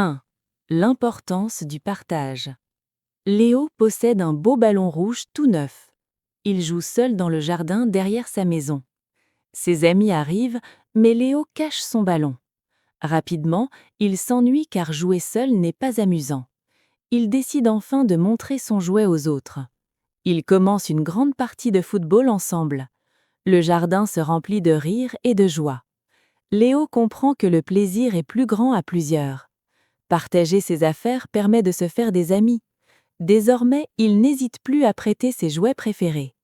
1. L'importance du partage. Léo possède un beau ballon rouge tout neuf. Il joue seul dans le jardin derrière sa maison. Ses amis arrivent, mais Léo cache son ballon. Rapidement, il s'ennuie car jouer seul n'est pas amusant. Il décide enfin de montrer son jouet aux autres. Ils commencent une grande partie de football ensemble. Le jardin se remplit de rire et de joie. Léo comprend que le plaisir est plus grand à plusieurs. Partager ses affaires permet de se faire des amis. Désormais, il n'hésite plus à prêter ses jouets préférés.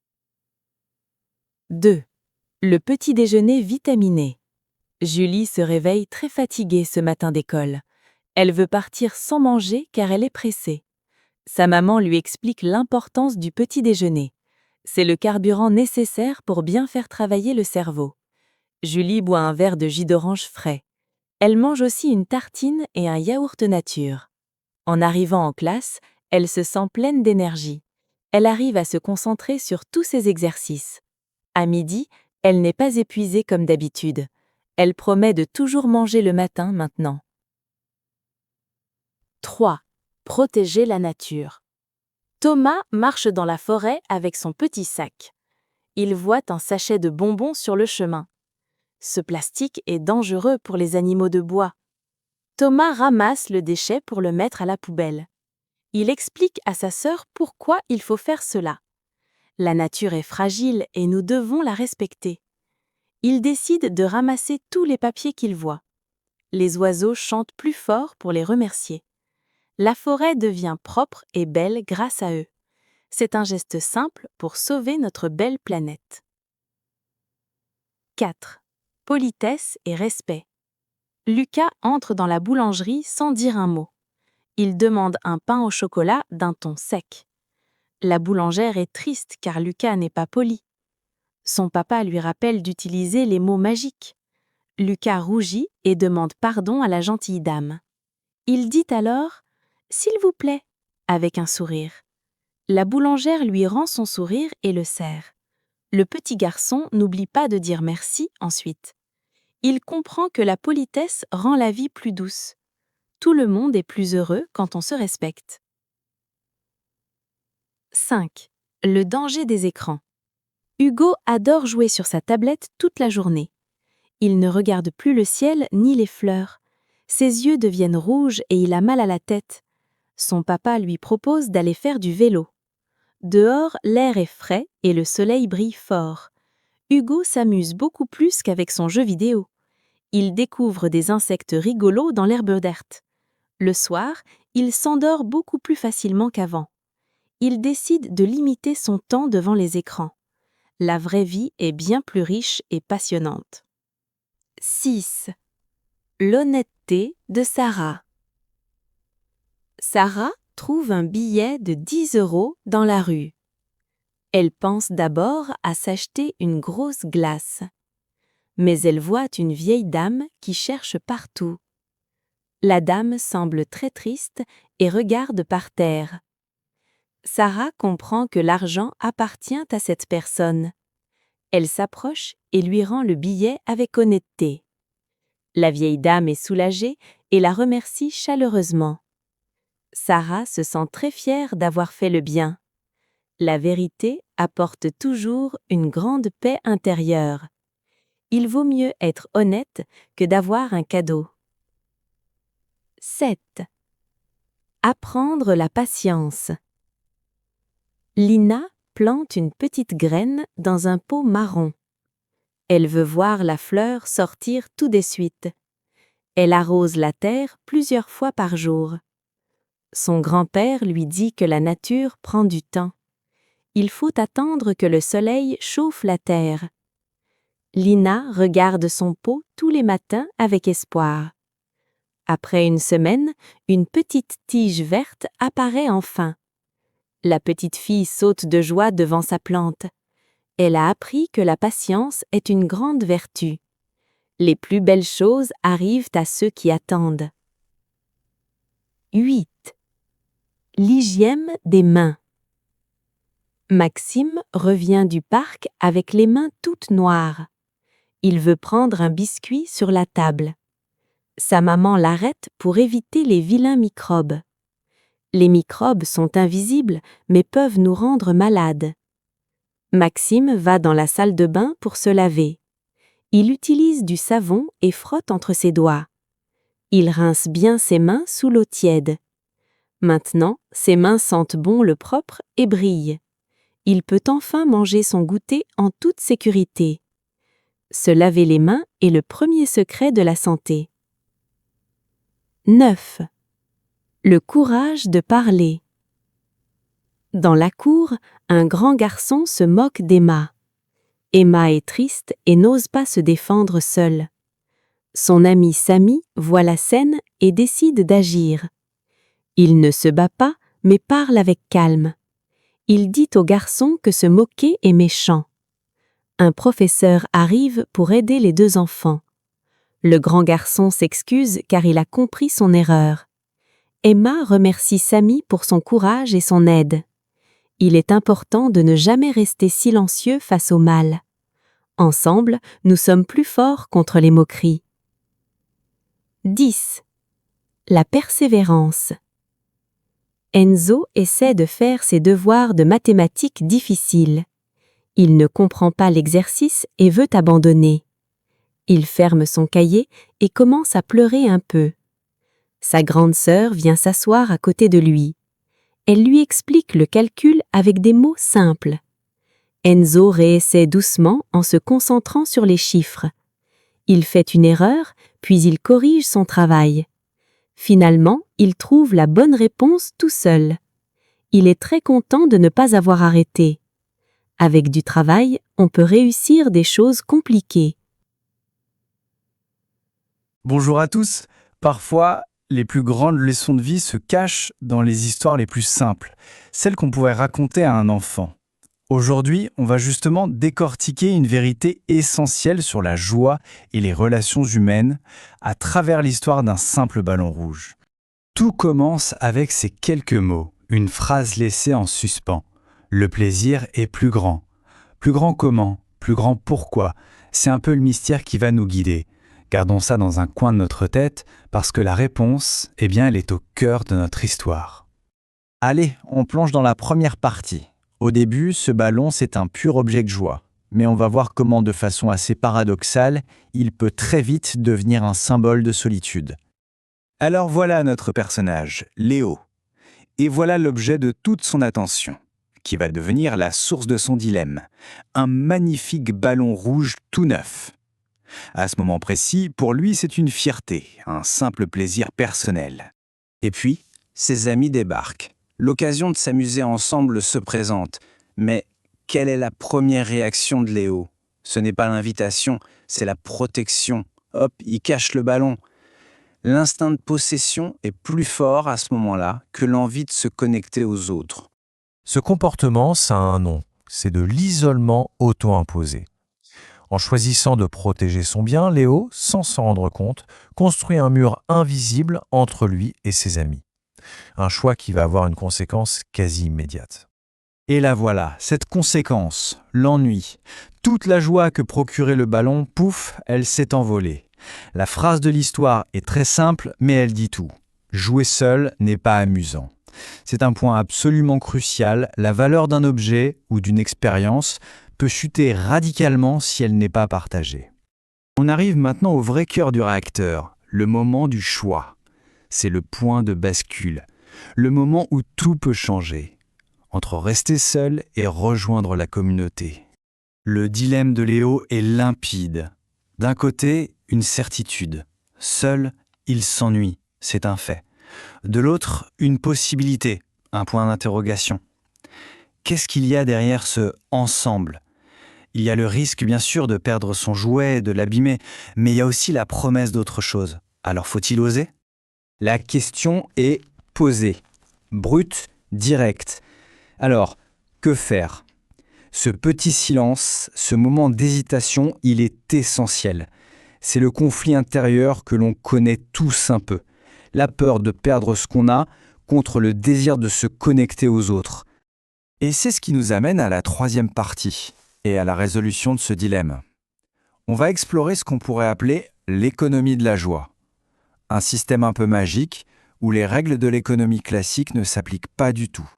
2. Le petit déjeuner vitaminé. Julie se réveille très fatiguée ce matin d'école. Elle veut partir sans manger car elle est pressée. Sa maman lui explique l'importance du petit déjeuner. C'est le carburant nécessaire pour bien faire travailler le cerveau. Julie boit un verre de jus d'orange frais. Elle mange aussi une tartine et un yaourt nature. En arrivant en classe, elle se sent pleine d'énergie. Elle arrive à se concentrer sur tous ses exercices. À midi, elle n'est pas épuisée comme d'habitude. Elle promet de toujours manger le matin maintenant. 3. Protéger la nature. Thomas marche dans la forêt avec son petit sac. Il voit un sachet de bonbons sur le chemin. Ce plastique est dangereux pour les animaux de bois. Thomas ramasse le déchet pour le mettre à la poubelle. Il explique à sa sœur pourquoi il faut faire cela. La nature est fragile et nous devons la respecter. Il décide de ramasser tous les papiers qu'il voit. Les oiseaux chantent plus fort pour les remercier. La forêt devient propre et belle grâce à eux. C'est un geste simple pour sauver notre belle planète. 4. Politesse et respect. Lucas entre dans la boulangerie sans dire un mot. Il demande un pain au chocolat d'un ton sec. La boulangère est triste car Lucas n'est pas poli. Son papa lui rappelle d'utiliser les mots magiques. Lucas rougit et demande pardon à la gentille dame. Il dit alors « S'il vous plaît » avec un sourire. La boulangère lui rend son sourire et le serre. Le petit garçon n'oublie pas de dire merci ensuite. Il comprend que la politesse rend la vie plus douce. Tout le monde est plus heureux quand on se respecte. 5. Le danger des écrans. Hugo adore jouer sur sa tablette toute la journée. Il ne regarde plus le ciel ni les fleurs. Ses yeux deviennent rouges et il a mal à la tête. Son papa lui propose d'aller faire du vélo. Dehors, l'air est frais et le soleil brille fort. Hugo s'amuse beaucoup plus qu'avec son jeu vidéo. Il découvre des insectes rigolos dans l'herbe verte. Le soir, il s'endort beaucoup plus facilement qu'avant. Il décide de limiter son temps devant les écrans. La vraie vie est bien plus riche et passionnante. 6. L'honnêteté de Sarah. Sarah trouve un billet de 10 € dans la rue. Elle pense d'abord à s'acheter une grosse glace. Mais elle voit une vieille dame qui cherche partout. La dame semble très triste et regarde par terre. Sarah comprend que l'argent appartient à cette personne. Elle s'approche et lui rend le billet avec honnêteté. La vieille dame est soulagée et la remercie chaleureusement. Sarah se sent très fière d'avoir fait le bien. La vérité apporte toujours une grande paix intérieure. Il vaut mieux être honnête que d'avoir un cadeau. 7. Apprendre la patience. Lina plante une petite graine dans un pot marron. Elle veut voir la fleur sortir tout de suite. Elle arrose la terre plusieurs fois par jour. Son grand-père lui dit que la nature prend du temps. Il faut attendre que le soleil chauffe la terre. Lina regarde son pot tous les matins avec espoir. Après une semaine, une petite tige verte apparaît enfin. La petite fille saute de joie devant sa plante. Elle a appris que la patience est une grande vertu. Les plus belles choses arrivent à ceux qui attendent. 8. L'hygiène des mains. Maxime revient du parc avec les mains toutes noires. Il veut prendre un biscuit sur la table. Sa maman l'arrête pour éviter les vilains microbes. Les microbes sont invisibles mais peuvent nous rendre malades. Maxime va dans la salle de bain pour se laver. Il utilise du savon et frotte entre ses doigts. Il rince bien ses mains sous l'eau tiède. Maintenant, ses mains sentent bon le propre et brillent. Il peut enfin manger son goûter en toute sécurité. Se laver les mains est le premier secret de la santé. 9. Le courage de parler. Dans la cour, un grand garçon se moque d'Emma. Emma est triste et n'ose pas se défendre seule. Son ami Samy voit la scène et décide d'agir. Il ne se bat pas, mais parle avec calme. Il dit au garçon que se moquer est méchant. Un professeur arrive pour aider les deux enfants. Le grand garçon s'excuse car il a compris son erreur. Emma remercie Samy pour son courage et son aide. Il est important de ne jamais rester silencieux face au mal. Ensemble, nous sommes plus forts contre les moqueries. 10. La persévérance. Enzo essaie de faire ses devoirs de mathématiques difficiles. Il ne comprend pas l'exercice et veut abandonner. Il ferme son cahier et commence à pleurer un peu. Sa grande sœur vient s'asseoir à côté de lui. Elle lui explique le calcul avec des mots simples. Enzo réessaie doucement en se concentrant sur les chiffres. Il fait une erreur, puis il corrige son travail. Finalement, il trouve la bonne réponse tout seul. Il est très content de ne pas avoir arrêté. Avec du travail, on peut réussir des choses compliquées. Bonjour à tous. Parfois, les plus grandes leçons de vie se cachent dans les histoires les plus simples, celles qu'on pourrait raconter à un enfant. Aujourd'hui, on va justement décortiquer une vérité essentielle sur la joie et les relations humaines à travers l'histoire d'un simple ballon rouge. Tout commence avec ces quelques mots, une phrase laissée en suspens. Le plaisir est plus grand. Plus grand comment? Plus grand pourquoi? C'est un peu le mystère qui va nous guider. Gardons ça dans un coin de notre tête parce que la réponse, elle est au cœur de notre histoire. Allez, on plonge dans la première partie. Au début, ce ballon, c'est un pur objet de joie. Mais on va voir comment, de façon assez paradoxale, il peut très vite devenir un symbole de solitude. Alors voilà notre personnage, Léo. Et voilà l'objet de toute son attention, qui va devenir la source de son dilemme. Un magnifique ballon rouge tout neuf. À ce moment précis, pour lui, c'est une fierté, un simple plaisir personnel. Et puis, ses amis débarquent. L'occasion de s'amuser ensemble se présente. Mais quelle est la première réaction de Léo? Ce n'est pas l'invitation, c'est la protection. Hop, il cache le ballon. L'instinct de possession est plus fort à ce moment-là que l'envie de se connecter aux autres. Ce comportement, ça a un nom, c'est de l'isolement auto-imposé. En choisissant de protéger son bien, Léo, sans s'en rendre compte, construit un mur invisible entre lui et ses amis. Un choix qui va avoir une conséquence quasi immédiate. Et la voilà, cette conséquence, l'ennui. Toute la joie que procurait le ballon, pouf, elle s'est envolée. La phrase de l'histoire est très simple, mais elle dit tout. Jouer seul n'est pas amusant. C'est un point absolument crucial, la valeur d'un objet ou d'une expérience peut chuter radicalement si elle n'est pas partagée. On arrive maintenant au vrai cœur du réacteur, le moment du choix. C'est le point de bascule, le moment où tout peut changer, entre rester seul et rejoindre la communauté. Le dilemme de Léo est limpide. D'un côté, une certitude. Seul, il s'ennuie, c'est un fait. De l'autre, une possibilité, un point d'interrogation. Qu'est-ce qu'il y a derrière ce « ensemble » ? Il y a le risque, bien sûr, de perdre son jouet, de l'abîmer, mais il y a aussi la promesse d'autre chose. Alors faut-il oser ? La question est posée, brute, directe. Alors, que faire ? Ce petit silence, ce moment d'hésitation, il est essentiel. C'est le conflit intérieur que l'on connaît tous un peu. La peur de perdre ce qu'on a contre le désir de se connecter aux autres. Et c'est ce qui nous amène à la troisième partie et à la résolution de ce dilemme. On va explorer ce qu'on pourrait appeler l'économie de la joie. Un système un peu magique où les règles de l'économie classique ne s'appliquent pas du tout.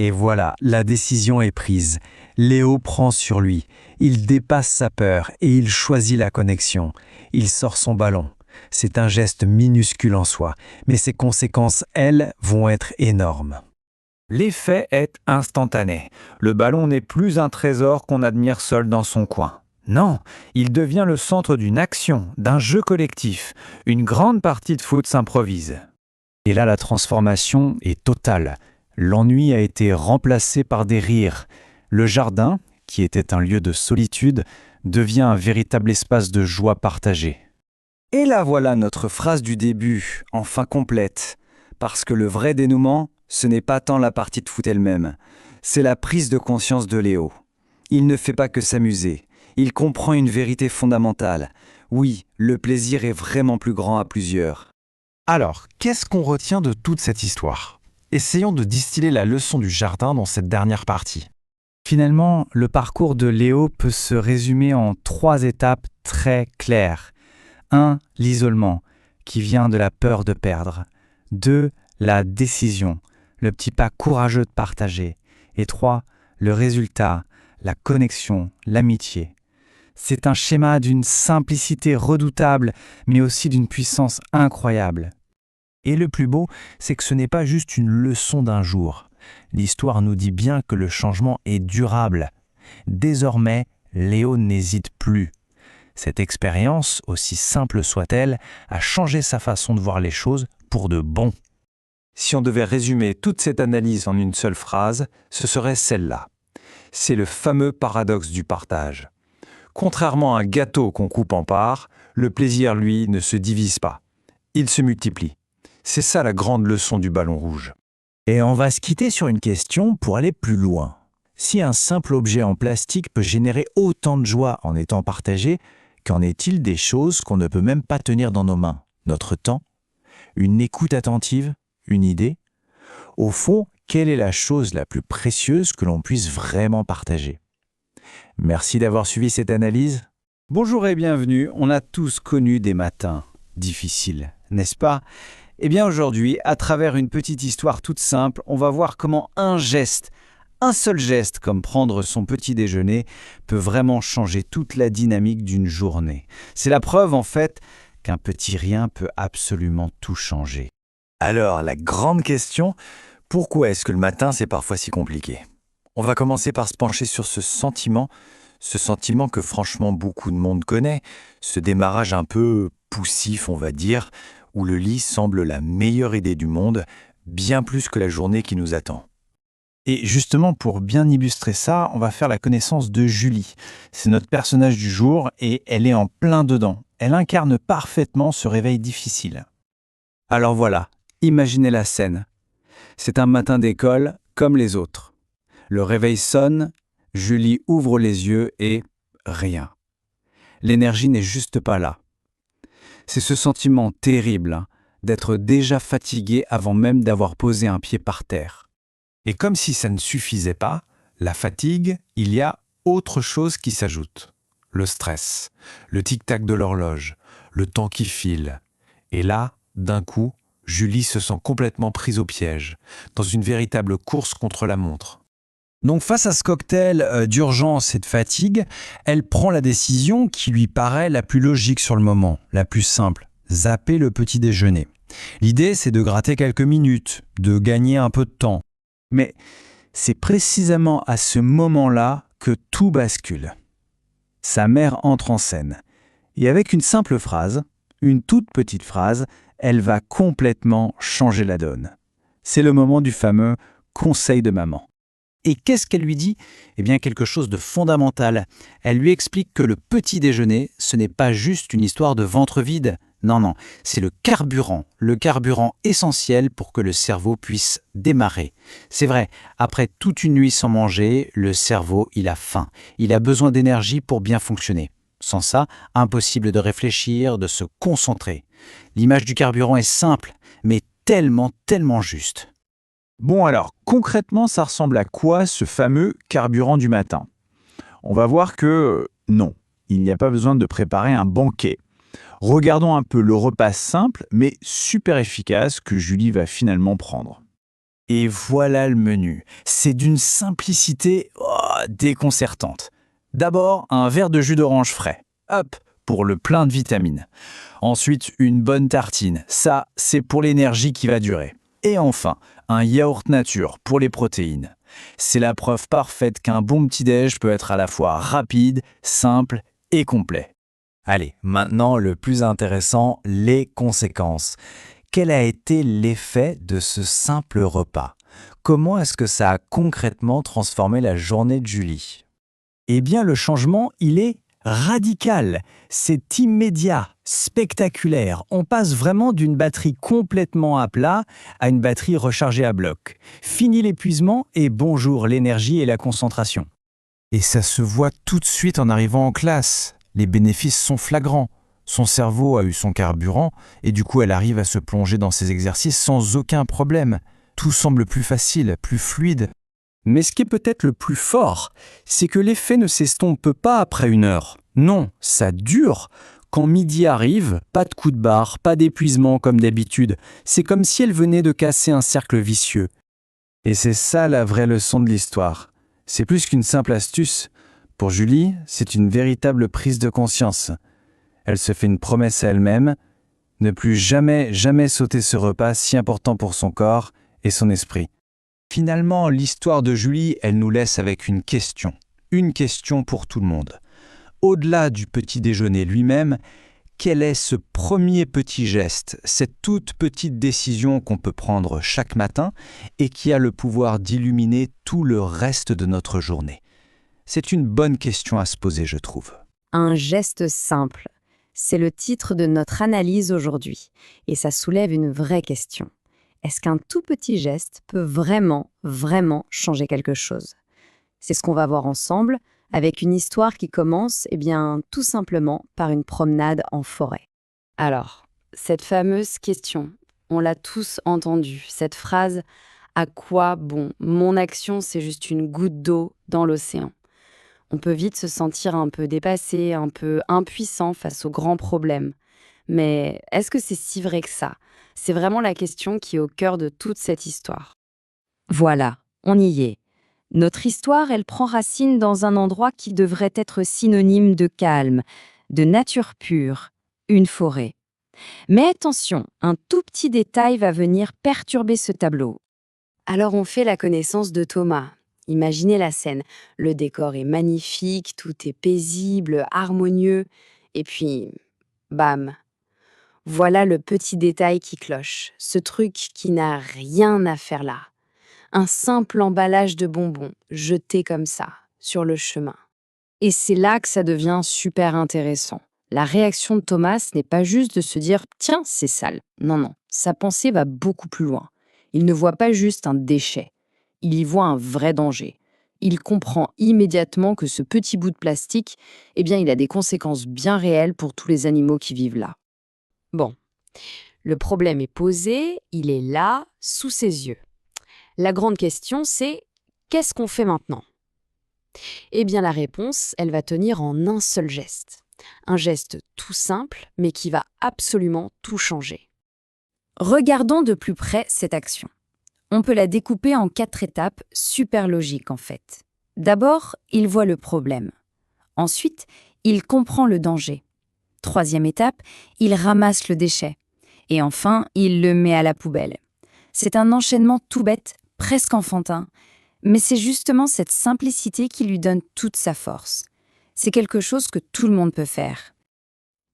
Et voilà, la décision est prise. Léo prend sur lui. Il dépasse sa peur et il choisit la connexion. Il sort son ballon. C'est un geste minuscule en soi, mais ses conséquences, elles, vont être énormes. L'effet est instantané. Le ballon n'est plus un trésor qu'on admire seul dans son coin. Non, il devient le centre d'une action, d'un jeu collectif. Une grande partie de foot s'improvise. Et là, la transformation est totale. L'ennui a été remplacé par des rires. Le jardin, qui était un lieu de solitude, devient un véritable espace de joie partagée. Et là voilà notre phrase du début, enfin complète. Parce que le vrai dénouement, ce n'est pas tant la partie de foot elle-même, c'est la prise de conscience de Léo. Il ne fait pas que s'amuser, il comprend une vérité fondamentale. Oui, le plaisir est vraiment plus grand à plusieurs. Alors, qu'est-ce qu'on retient de toute cette histoire? Essayons de distiller la leçon du jardin dans cette dernière partie. Finalement, le parcours de Léo peut se résumer en 3 étapes très claires. 1. L'isolement, qui vient de la peur de perdre. 2. La décision, le petit pas courageux de partager. Et 3. Le résultat, la connexion, l'amitié. C'est un schéma d'une simplicité redoutable, mais aussi d'une puissance incroyable. Et le plus beau, c'est que ce n'est pas juste une leçon d'un jour. L'histoire nous dit bien que le changement est durable. Désormais, Léo n'hésite plus. Cette expérience, aussi simple soit-elle, a changé sa façon de voir les choses pour de bon. Si on devait résumer toute cette analyse en une seule phrase, ce serait celle-là. C'est le fameux paradoxe du partage. Contrairement à un gâteau qu'on coupe en parts, le plaisir, lui, ne se divise pas. Il se multiplie. C'est ça la grande leçon du ballon rouge. Et on va se quitter sur une question pour aller plus loin. Si un simple objet en plastique peut générer autant de joie en étant partagé, qu'en est-il des choses qu'on ne peut même pas tenir dans nos mains? Notre temps? Une écoute attentive? Une idée? Au fond, quelle est la chose la plus précieuse que l'on puisse vraiment partager? Merci d'avoir suivi cette analyse. Bonjour et bienvenue, on a tous connu des matins difficiles, n'est-ce pas? Eh bien aujourd'hui, à travers une petite histoire toute simple, on va voir comment un seul geste comme prendre son petit déjeuner, peut vraiment changer toute la dynamique d'une journée. C'est la preuve en fait qu'un petit rien peut absolument tout changer. Alors, la grande question, pourquoi est-ce que le matin c'est parfois si compliqué? On va commencer par se pencher sur ce sentiment que franchement beaucoup de monde connaît, ce démarrage un peu poussif on va dire, où le lit semble la meilleure idée du monde, bien plus que la journée qui nous attend. Et justement, pour bien illustrer ça, on va faire la connaissance de Julie. C'est notre personnage du jour et elle est en plein dedans. Elle incarne parfaitement ce réveil difficile. Alors voilà, imaginez la scène. C'est un matin d'école comme les autres. Le réveil sonne, Julie ouvre les yeux et rien. L'énergie n'est juste pas là. C'est ce sentiment terrible d'être déjà fatigué avant même d'avoir posé un pied par terre. Et comme si ça ne suffisait pas, la fatigue, il y a autre chose qui s'ajoute. Le stress, le tic-tac de l'horloge, le temps qui file. Et là, d'un coup, Julie se sent complètement prise au piège, dans une véritable course contre la montre. Donc face à ce cocktail d'urgence et de fatigue, elle prend la décision qui lui paraît la plus logique sur le moment, la plus simple, zapper le petit déjeuner. L'idée, c'est de gratter quelques minutes, de gagner un peu de temps. Mais c'est précisément à ce moment-là que tout bascule. Sa mère entre en scène. Et avec une simple phrase, une toute petite phrase, elle va complètement changer la donne. C'est le moment du fameux « conseil de maman ». Et qu'est-ce qu'elle lui dit? Eh bien, quelque chose de fondamental. Elle lui explique que le petit déjeuner, ce n'est pas juste une histoire de ventre vide. Non, c'est le carburant essentiel pour que le cerveau puisse démarrer. C'est vrai, après toute une nuit sans manger, le cerveau, il a faim. Il a besoin d'énergie pour bien fonctionner. Sans ça, impossible de réfléchir, de se concentrer. L'image du carburant est simple, mais tellement juste. Bon alors, concrètement, ça ressemble à quoi ce fameux carburant du matin? On va voir que non, il n'y a pas besoin de préparer un banquet. Regardons un peu le repas simple mais super efficace que Julie va finalement prendre. Et voilà le menu. C'est d'une simplicité déconcertante. D'abord, un verre de jus d'orange frais. Hop, pour le plein de vitamines. Ensuite, une bonne tartine. Ça, c'est pour l'énergie qui va durer. Et enfin, un yaourt nature pour les protéines. C'est la preuve parfaite qu'un bon petit-déj peut être à la fois rapide, simple et complet. Allez, maintenant le plus intéressant, les conséquences. Quel a été l'effet de ce simple repas? Comment est-ce que ça a concrètement transformé la journée de Julie? Eh bien, le changement, il est radical. C'est immédiat, spectaculaire. On passe vraiment d'une batterie complètement à plat à une batterie rechargée à bloc. Fini l'épuisement et bonjour l'énergie et la concentration. Et ça se voit tout de suite en arrivant en classe. Les bénéfices sont flagrants. Son cerveau a eu son carburant et du coup elle arrive à se plonger dans ses exercices sans aucun problème. Tout semble plus facile, plus fluide. Mais ce qui est peut-être le plus fort, c'est que l'effet ne s'estompe pas après 1 heure. Non, ça dure. Quand midi arrive, pas de coup de barre, pas d'épuisement comme d'habitude. C'est comme si elle venait de casser un cercle vicieux. Et c'est ça la vraie leçon de l'histoire. C'est plus qu'une simple astuce. Pour Julie, c'est une véritable prise de conscience. Elle se fait une promesse à elle-même, ne plus jamais sauter ce repas si important pour son corps et son esprit. Finalement, l'histoire de Julie, elle nous laisse avec une question pour tout le monde. Au-delà du petit déjeuner lui-même, quel est ce premier petit geste, cette toute petite décision qu'on peut prendre chaque matin et qui a le pouvoir d'illuminer tout le reste de notre journée? C'est une bonne question à se poser, je trouve. Un geste simple. C'est le titre de notre analyse aujourd'hui. Et ça soulève une vraie question. Est-ce qu'un tout petit geste peut vraiment changer quelque chose? C'est ce qu'on va voir ensemble, avec une histoire qui commence, tout simplement par une promenade en forêt. Alors, cette fameuse question, on l'a tous entendue, cette phrase « À quoi bon? Mon action, c'est juste une goutte d'eau dans l'océan ». On peut vite se sentir un peu dépassé, un peu impuissant face aux grands problèmes. Mais est-ce que c'est si vrai que ça? C'est vraiment la question qui est au cœur de toute cette histoire. Voilà, on y est. Notre histoire, elle prend racine dans un endroit qui devrait être synonyme de calme, de nature pure, une forêt. Mais attention, un tout petit détail va venir perturber ce tableau. Alors on fait la connaissance de Thomas. Imaginez la scène. Le décor est magnifique, tout est paisible, harmonieux. Et puis, bam! Voilà le petit détail qui cloche. Ce truc qui n'a rien à faire là. Un simple emballage de bonbons, jeté comme ça, sur le chemin. Et c'est là que ça devient super intéressant. La réaction de Thomas n'est pas juste de se dire « Tiens, c'est sale ». Non, sa pensée va beaucoup plus loin. Il ne voit pas juste un déchet. Il y voit un vrai danger. Il comprend immédiatement que ce petit bout de plastique, il a des conséquences bien réelles pour tous les animaux qui vivent là. Bon, le problème est posé, il est là, sous ses yeux. La grande question, c'est qu'est-ce qu'on fait maintenant? La réponse, elle va tenir en un seul geste. Un geste tout simple, mais qui va absolument tout changer. Regardons de plus près cette action. On peut la découper en 4 étapes super logiques en fait. D'abord, il voit le problème. Ensuite, il comprend le danger. 3e étape, il ramasse le déchet. Et enfin, il le met à la poubelle. C'est un enchaînement tout bête, presque enfantin, mais c'est justement cette simplicité qui lui donne toute sa force. C'est quelque chose que tout le monde peut faire.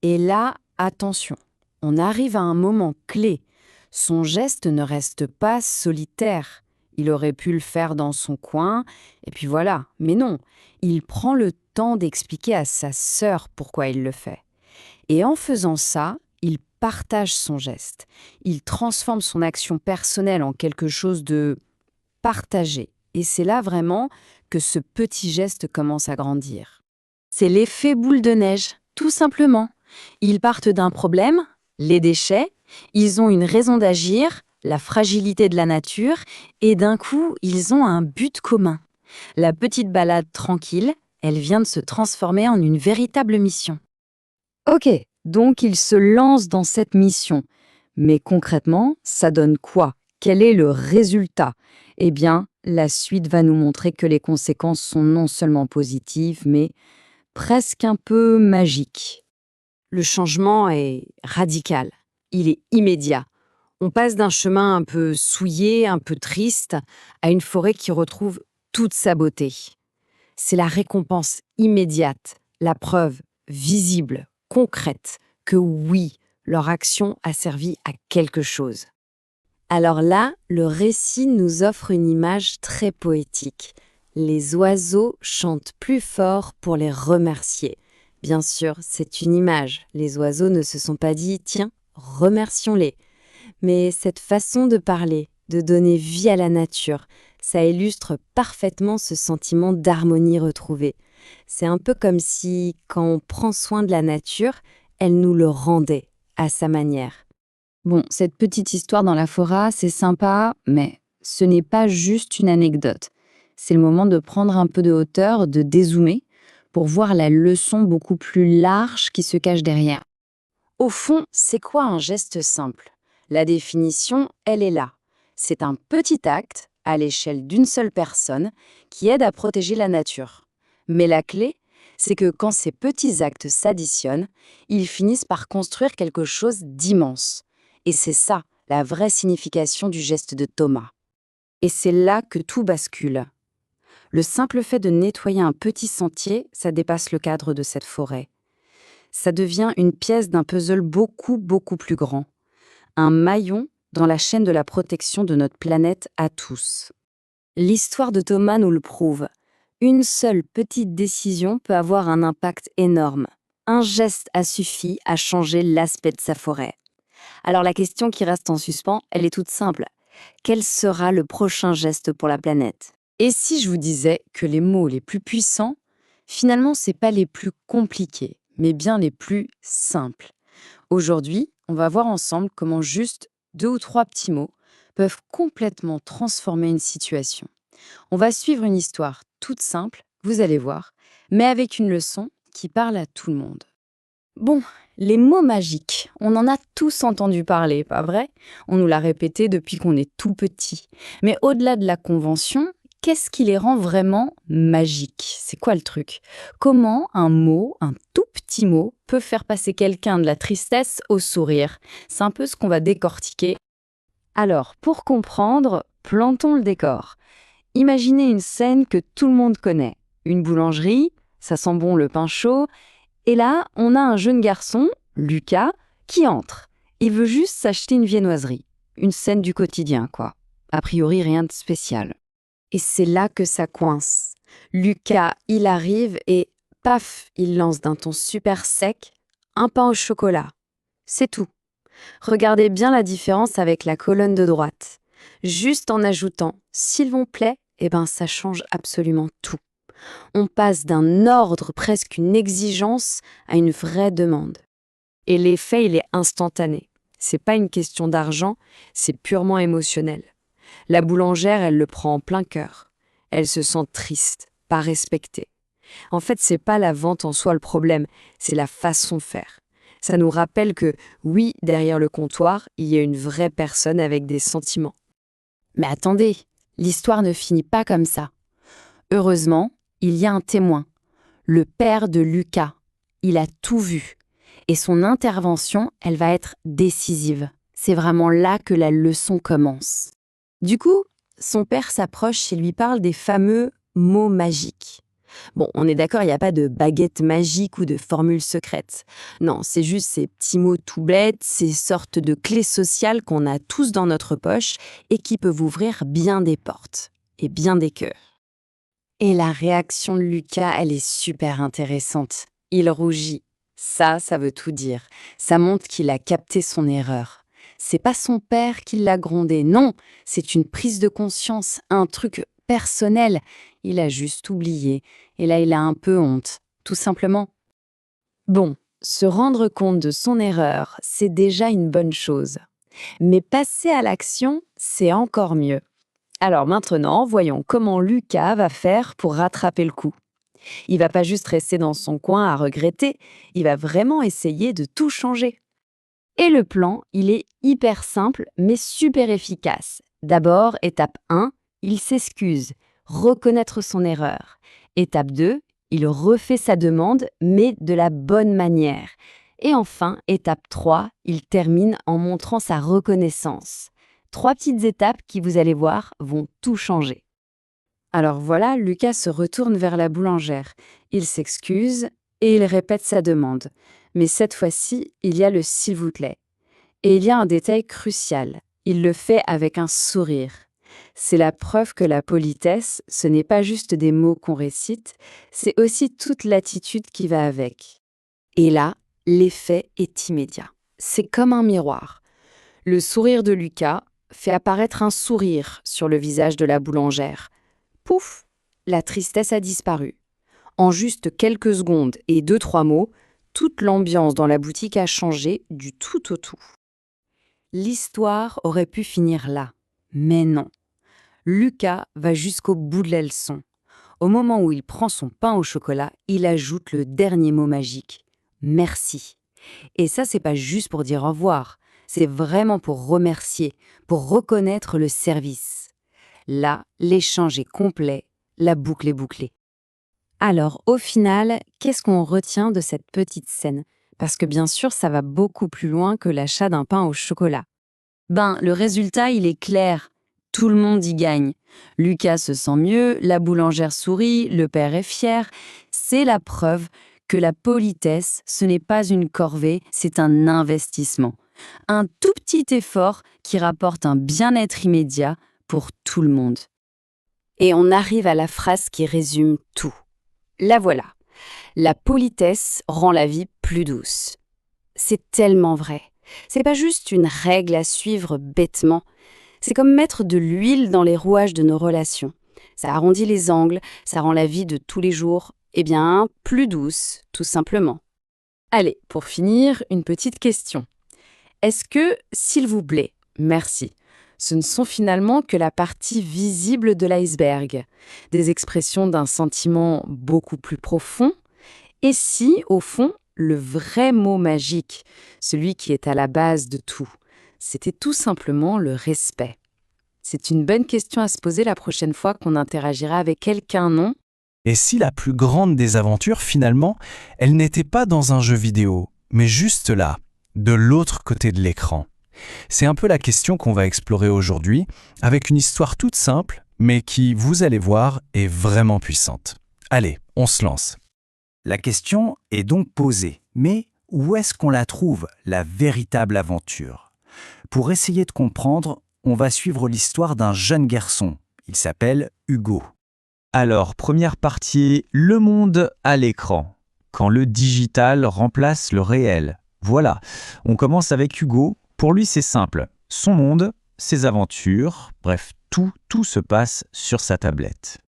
Et là, attention, on arrive à un moment clé. Son geste ne reste pas solitaire. Il aurait pu le faire dans son coin, et puis voilà. Mais non, il prend le temps d'expliquer à sa sœur pourquoi il le fait. Et en faisant ça, il partage son geste. Il transforme son action personnelle en quelque chose de partagé. Et c'est là vraiment que ce petit geste commence à grandir. C'est l'effet boule de neige, tout simplement. Ils partent d'un problème, les déchets, ils ont une raison d'agir, la fragilité de la nature, et d'un coup, ils ont un but commun. La petite balade tranquille, elle vient de se transformer en une véritable mission. Ok, Donc il se lance dans cette mission. Mais concrètement, ça donne quoi? Quel est le résultat? Eh bien, la suite va nous montrer que les conséquences sont non seulement positives, mais presque un peu magiques. Le changement est radical. Il est immédiat. On passe d'un chemin un peu souillé, un peu triste, à une forêt qui retrouve toute sa beauté. C'est la récompense immédiate, la preuve visible, concrète, que oui, leur action a servi à quelque chose. Alors là, le récit nous offre une image très poétique. Les oiseaux chantent plus fort pour les remercier. Bien sûr, c'est une image. Les oiseaux ne se sont pas dit « tiens, remercions-les ». Mais cette façon de parler, de donner vie à la nature, ça illustre parfaitement ce sentiment d'harmonie retrouvée. C'est un peu comme si, quand on prend soin de la nature, elle nous le rendait à sa manière. Bon, cette petite histoire dans la forêt, c'est sympa, mais ce n'est pas juste une anecdote. C'est le moment de prendre un peu de hauteur, de dézoomer, pour voir la leçon beaucoup plus large qui se cache derrière. Au fond, c'est quoi un geste simple? La définition, elle est là. C'est un petit acte, à l'échelle d'une seule personne, qui aide à protéger la nature. Mais la clé, c'est que quand ces petits actes s'additionnent, ils finissent par construire quelque chose d'immense. Et c'est ça, la vraie signification du geste de Thomas. Et c'est là que tout bascule. Le simple fait de nettoyer un petit sentier, ça dépasse le cadre de cette forêt. Ça devient une pièce d'un puzzle beaucoup, beaucoup plus grand. Un maillon dans la chaîne de la protection de notre planète à tous. L'histoire de Thomas nous le prouve. Une seule petite décision peut avoir un impact énorme. Un geste a suffi à changer l'aspect de sa forêt. Alors la question qui reste en suspens, elle est toute simple. Quel sera le prochain geste pour la planète? Et si je vous disais que les mots les plus puissants, finalement, c'est pas les plus compliqués, mais bien les plus simples. Aujourd'hui, on va voir ensemble comment juste 2 ou 3 petits mots peuvent complètement transformer une situation. On va suivre une histoire toute simple, vous allez voir, mais avec une leçon qui parle à tout le monde. Bon, les mots magiques, on en a tous entendu parler, pas vrai? On nous l'a répété depuis qu'on est tout petit. Mais au-delà de la convention, qu'est-ce qui les rend vraiment magiques? C'est quoi le truc? Comment un mot, un tout petit mot, peut faire passer quelqu'un de la tristesse au sourire? C'est un peu ce qu'on va décortiquer. Alors, pour comprendre, plantons le décor. Imaginez une scène que tout le monde connaît. Une boulangerie, ça sent bon le pain chaud. Et là, on a un jeune garçon, Lucas, qui entre. Il veut juste s'acheter une viennoiserie. Une scène du quotidien, quoi. A priori, rien de spécial. Et c'est là que ça coince. Lucas, il arrive et paf, il lance d'un ton super sec un pain au chocolat. C'est tout. Regardez bien la différence avec la colonne de droite. Juste en ajoutant « s'il vous plaît », eh ben ça change absolument tout. On passe d'un ordre, presque une exigence, à une vraie demande. Et l'effet, il est instantané. C'est pas une question d'argent, c'est purement émotionnel. La boulangère, elle le prend en plein cœur. Elle se sent triste, pas respectée. En fait, c'est pas la vente en soi le problème, c'est la façon de faire. Ça nous rappelle que, oui, derrière le comptoir, il y a une vraie personne avec des sentiments. Mais attendez, l'histoire ne finit pas comme ça. Heureusement, il y a un témoin, le père de Lucas. Il a tout vu. Et son intervention, elle va être décisive. C'est vraiment là que la leçon commence. Du coup, son père s'approche et lui parle des fameux mots magiques. Bon, on est d'accord, il n'y a pas de baguette magique ou de formule secrète. Non, c'est juste ces petits mots tout bêtes, ces sortes de clés sociales qu'on a tous dans notre poche et qui peuvent ouvrir bien des portes et bien des cœurs. Et la réaction de Lucas, elle est super intéressante. Il rougit. Ça veut tout dire. Ça montre qu'il a capté son erreur. C'est pas son père qui l'a grondé, non, c'est une prise de conscience, un truc personnel. Il a juste oublié. Et là, il a un peu honte, tout simplement. Bon, se rendre compte de son erreur, c'est déjà une bonne chose. Mais passer à l'action, c'est encore mieux. Alors maintenant, voyons comment Lucas va faire pour rattraper le coup. Il va pas juste rester dans son coin à regretter, il va vraiment essayer de tout changer. Et le plan, il est hyper simple mais super efficace. D'abord, étape 1, il s'excuse, reconnaître son erreur. Étape 2, il refait sa demande mais de la bonne manière. Et enfin, étape 3, il termine en montrant sa reconnaissance. 3 petites étapes qui, vous allez voir, vont tout changer. Alors voilà, Lucas se retourne vers la boulangère. Il s'excuse et il répète sa demande. Mais cette fois-ci, il y a le s'il vous plaît. Et il y a un détail crucial. Il le fait avec un sourire. C'est la preuve que la politesse, ce n'est pas juste des mots qu'on récite, c'est aussi toute l'attitude qui va avec. Et là, l'effet est immédiat. C'est comme un miroir. Le sourire de Lucas fait apparaître un sourire sur le visage de la boulangère. Pouf, la tristesse a disparu. En juste quelques secondes et 2-3 mots, toute l'ambiance dans la boutique a changé du tout au tout. L'histoire aurait pu finir là, mais non. Lucas va jusqu'au bout de la leçon. Au moment où il prend son pain au chocolat, il ajoute le dernier mot magique. Merci. Et ça, c'est pas juste pour dire au revoir, c'est vraiment pour remercier, pour reconnaître le service. Là, l'échange est complet, la boucle est bouclée. Alors, au final, qu'est-ce qu'on retient de cette petite scène? Parce que bien sûr, ça va beaucoup plus loin que l'achat d'un pain au chocolat. Le résultat, il est clair. Tout le monde y gagne. Lucas se sent mieux, la boulangère sourit, le père est fier. C'est la preuve que la politesse, ce n'est pas une corvée, c'est un investissement. Un tout petit effort qui rapporte un bien-être immédiat pour tout le monde. Et on arrive à la phrase qui résume tout. La voilà. La politesse rend la vie plus douce. C'est tellement vrai. C'est pas juste une règle à suivre bêtement. C'est comme mettre de l'huile dans les rouages de nos relations. Ça arrondit les angles, ça rend la vie de tous les jours, plus douce, tout simplement. Allez, pour finir, une petite question. Est-ce que, s'il vous plaît, merci, ce ne sont finalement que la partie visible de l'iceberg, des expressions d'un sentiment beaucoup plus profond? Et si, au fond, le vrai mot magique, celui qui est à la base de tout, c'était tout simplement le respect? C'est une bonne question à se poser la prochaine fois qu'on interagira avec quelqu'un, non? Et si la plus grande des aventures, finalement, elle n'était pas dans un jeu vidéo, mais juste là, de l'autre côté de l'écran? C'est un peu la question qu'on va explorer aujourd'hui, avec une histoire toute simple, mais qui, vous allez voir, est vraiment puissante. Allez, on se lance. La question est donc posée, mais où est-ce qu'on la trouve, la véritable aventure? Pour essayer de comprendre, on va suivre l'histoire d'un jeune garçon. Il s'appelle Hugo. Alors, première partie, le monde à l'écran. Quand le digital remplace le réel. Voilà, on commence avec Hugo. Pour lui, c'est simple. Son monde, ses aventures, bref, tout se passe sur sa tablette.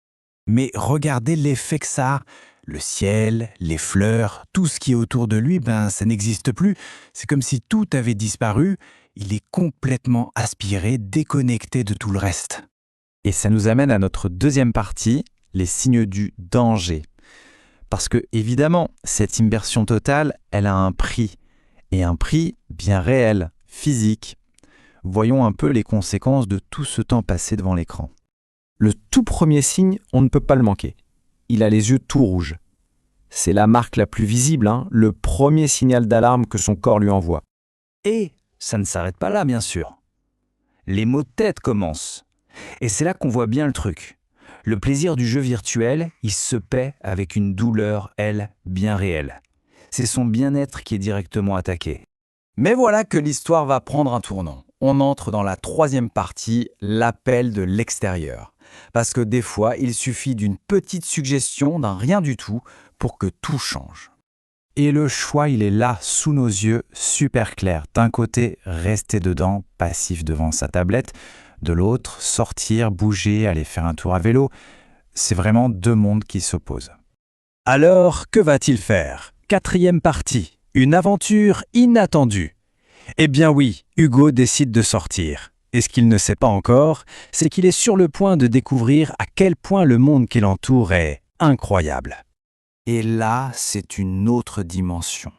Mais regardez l'effet que ça a. Le ciel, les fleurs, tout ce qui est autour de lui, ça n'existe plus. C'est comme si tout avait disparu. Il est complètement aspiré, déconnecté de tout le reste. Et ça nous amène à notre deuxième partie, les signes du danger. Parce que, évidemment, cette immersion totale, elle a un prix. Et un prix bien réel, physique. Voyons un peu les conséquences de tout ce temps passé devant l'écran. Le tout premier signe, on ne peut pas le manquer. Il a les yeux tout rouges. C'est la marque la plus visible, le premier signal d'alarme que son corps lui envoie. Et ça ne s'arrête pas là, bien sûr. Les maux de tête commencent. Et c'est là qu'on voit bien le truc. Le plaisir du jeu virtuel, il se paie avec une douleur, elle, bien réelle. C'est son bien-être qui est directement attaqué. Mais voilà que l'histoire va prendre un tournant. On entre dans la troisième partie, l'appel de l'extérieur. Parce que des fois, il suffit d'une petite suggestion, d'un rien du tout, pour que tout change. Et le choix, il est là, sous nos yeux, super clair. D'un côté, rester dedans, passif devant sa tablette. De l'autre, sortir, bouger, aller faire un tour à vélo. C'est vraiment deux mondes qui s'opposent. Alors, que va-t-il faire? Quatrième partie, une aventure inattendue. Eh bien oui, Hugo décide de sortir. Et ce qu'il ne sait pas encore, c'est qu'il est sur le point de découvrir à quel point le monde qui l'entoure est incroyable. Et là, c'est une autre dimension.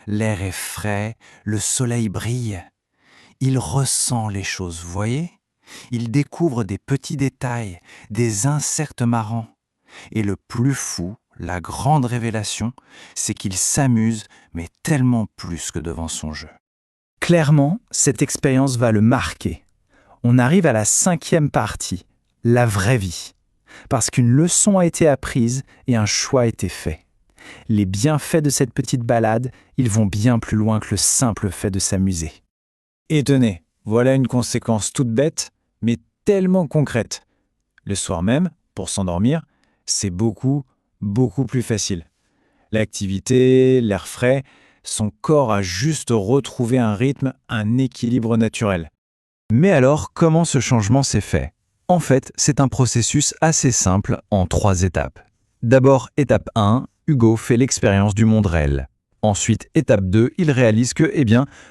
L'air est frais, le soleil brille. Il ressent les choses, voyez? Il découvre des petits détails, des insectes marrants. Et le plus fou, la grande révélation, c'est qu'il s'amuse, mais tellement plus que devant son jeu. Clairement, cette expérience va le marquer. On arrive à la 5e partie, la vraie vie. Parce qu'une leçon a été apprise et un choix a été fait. Les bienfaits de cette petite balade, ils vont bien plus loin que le simple fait de s'amuser. Et tenez, voilà une conséquence toute bête, mais tellement concrète. Le soir même, pour s'endormir, c'est beaucoup plus facile. L'activité, l'air frais, son corps a juste retrouvé un rythme, un équilibre naturel. Mais alors, comment ce changement s'est fait? En fait, c'est un processus assez simple en 3 étapes. D'abord, étape 1, Hugo fait l'expérience du monde réel. Ensuite, étape 2, il réalise que,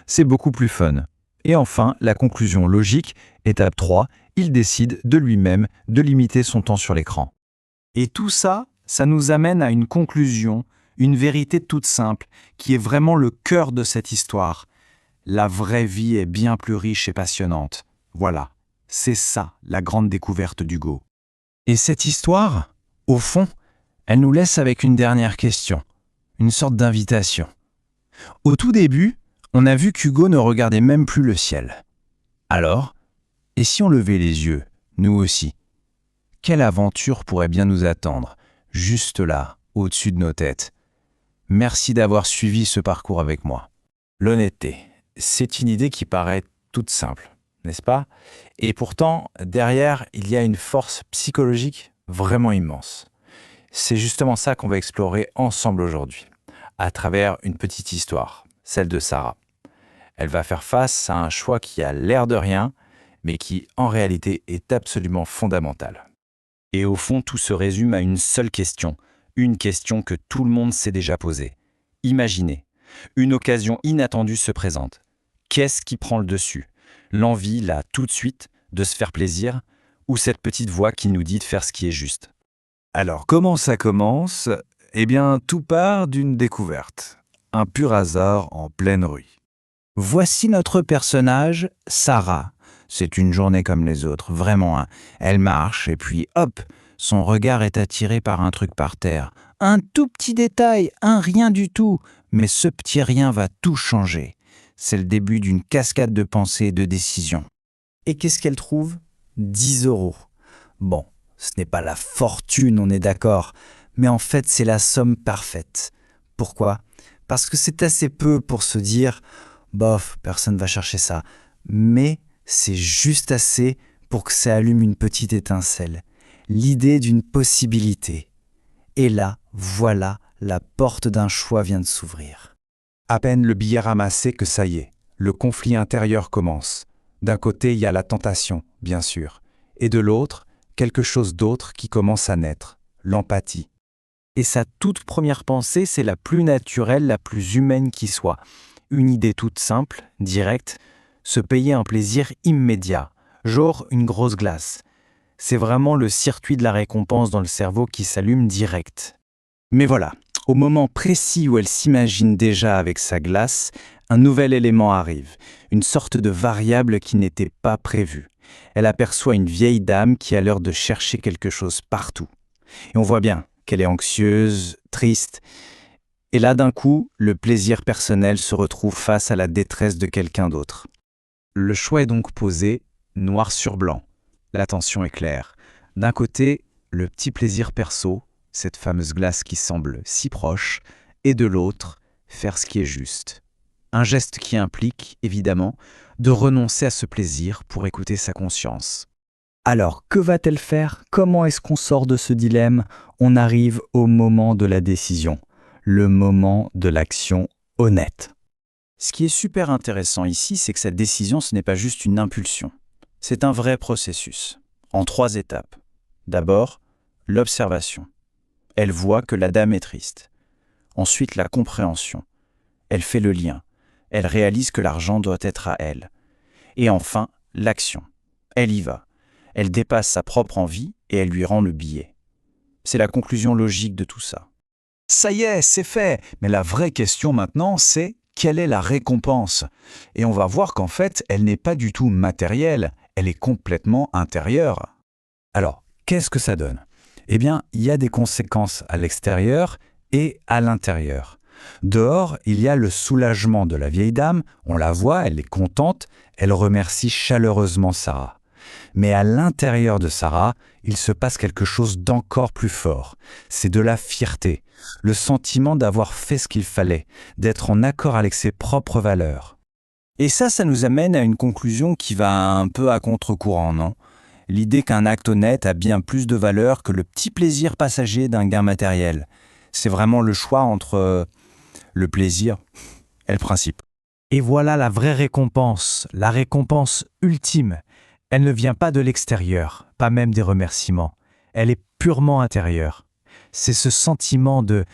c'est beaucoup plus fun. Et enfin, la conclusion logique, étape 3, il décide de lui-même de limiter son temps sur l'écran. Et tout ça, ça nous amène à une conclusion, une vérité toute simple, qui est vraiment le cœur de cette histoire. La vraie vie est bien plus riche et passionnante. Voilà, c'est ça la grande découverte d'Hugo. Et cette histoire, au fond, elle nous laisse avec une dernière question, une sorte d'invitation. Au tout début, on a vu qu'Hugo ne regardait même plus le ciel. Alors, et si on levait les yeux, nous aussi? Quelle aventure pourrait bien nous attendre, juste là, au-dessus de nos têtes? Merci d'avoir suivi ce parcours avec moi. L'honnêteté, c'est une idée qui paraît toute simple, n'est-ce pas? Et pourtant, derrière, il y a une force psychologique vraiment immense. C'est justement ça qu'on va explorer ensemble aujourd'hui, à travers une petite histoire, celle de Sarah. Elle va faire face à un choix qui a l'air de rien, mais qui, en réalité, est absolument fondamental. Et au fond, tout se résume à une seule question, une question que tout le monde s'est déjà posée. Imaginez, une occasion inattendue se présente. Qu'est-ce qui prend le dessus? L'envie, là, tout de suite, de se faire plaisir, ou cette petite voix qui nous dit de faire ce qui est juste? Alors, comment ça commence? Tout part d'une découverte. Un pur hasard en pleine rue. Voici notre personnage, Sarah. C'est une journée comme les autres, vraiment. Elle marche et puis hop, son regard est attiré par un truc par terre. Un tout petit détail, un rien du tout. Mais ce petit rien va tout changer. C'est le début d'une cascade de pensées et de décisions. Et qu'est-ce qu'elle trouve? 10 €. Bon, ce n'est pas la fortune, on est d'accord. Mais en fait, c'est la somme parfaite. Pourquoi? Parce que c'est assez peu pour se dire « bof, personne va chercher ça ». Mais c'est juste assez pour que ça allume une petite étincelle. L'idée d'une possibilité. Et là, voilà, la porte d'un choix vient de s'ouvrir. À peine le billet ramassé que ça y est, le conflit intérieur commence. D'un côté, il y a la tentation, bien sûr. Et de l'autre, quelque chose d'autre qui commence à naître, l'empathie. Et sa toute première pensée, c'est la plus naturelle, la plus humaine qui soit. Une idée toute simple, directe, se payer un plaisir immédiat, genre une grosse glace. C'est vraiment le circuit de la récompense dans le cerveau qui s'allume direct. Mais voilà, au moment précis où elle s'imagine déjà avec sa glace, un nouvel élément arrive, une sorte de variable qui n'était pas prévue. Elle aperçoit une vieille dame qui a l'air de chercher quelque chose partout. Et on voit bien qu'elle est anxieuse, triste. Et là, d'un coup, le plaisir personnel se retrouve face à la détresse de quelqu'un d'autre. Le choix est donc posé, noir sur blanc. La tension est claire. D'un côté, le petit plaisir perso, cette fameuse glace qui semble si proche, et de l'autre, faire ce qui est juste. Un geste qui implique, évidemment, de renoncer à ce plaisir pour écouter sa conscience. Alors, que va-t-elle faire? Comment est-ce qu'on sort de ce dilemme? On arrive au moment de la décision, le moment de l'action honnête. Ce qui est super intéressant ici, c'est que cette décision, ce n'est pas juste une impulsion. C'est un vrai processus, en 3 étapes. D'abord, l'observation. Elle voit que la dame est triste. Ensuite, la compréhension. Elle fait le lien. Elle réalise que l'argent doit être à elle. Et enfin, l'action. Elle y va. Elle dépasse sa propre envie et elle lui rend le billet. C'est la conclusion logique de tout ça. Ça y est, c'est fait. Mais la vraie question maintenant, c'est quelle est la récompense? Et on va voir qu'en fait, elle n'est pas du tout matérielle, elle est complètement intérieure. Alors, qu'est-ce que ça donne? Eh bien, il y a des conséquences à l'extérieur et à l'intérieur. Dehors, il y a le soulagement de la vieille dame, on la voit, elle est contente, elle remercie chaleureusement Sarah. Mais à l'intérieur de Sarah, il se passe quelque chose d'encore plus fort. C'est de la fierté, le sentiment d'avoir fait ce qu'il fallait, d'être en accord avec ses propres valeurs. Et ça nous amène à une conclusion qui va un peu à contre-courant, non? L'idée qu'un acte honnête a bien plus de valeur que le petit plaisir passager d'un gain matériel. C'est vraiment le choix entre le plaisir et le principe. Et voilà la vraie récompense, la récompense ultime. Elle ne vient pas de l'extérieur, pas même des remerciements. Elle est purement intérieure. C'est ce sentiment de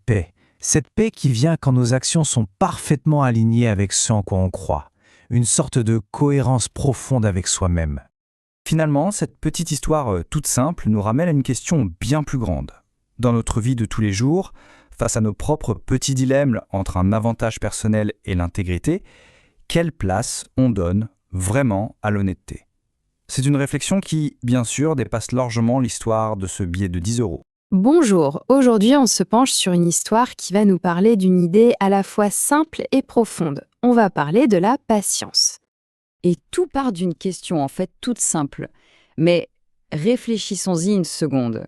paix. Cette paix qui vient quand nos actions sont parfaitement alignées avec ce en quoi on croit. Une sorte de cohérence profonde avec soi-même. Finalement, cette petite histoire toute simple nous ramène à une question bien plus grande. Dans notre vie de tous les jours, face à nos propres petits dilemmes entre un avantage personnel et l'intégrité, quelle place on donne vraiment à l'honnêteté? C'est une réflexion qui, bien sûr, dépasse largement l'histoire de ce billet de 10 euros. Bonjour, aujourd'hui on se penche sur une histoire qui va nous parler d'une idée à la fois simple et profonde. On va parler de la patience. Et tout part d'une question en fait toute simple. Mais réfléchissons-y une seconde.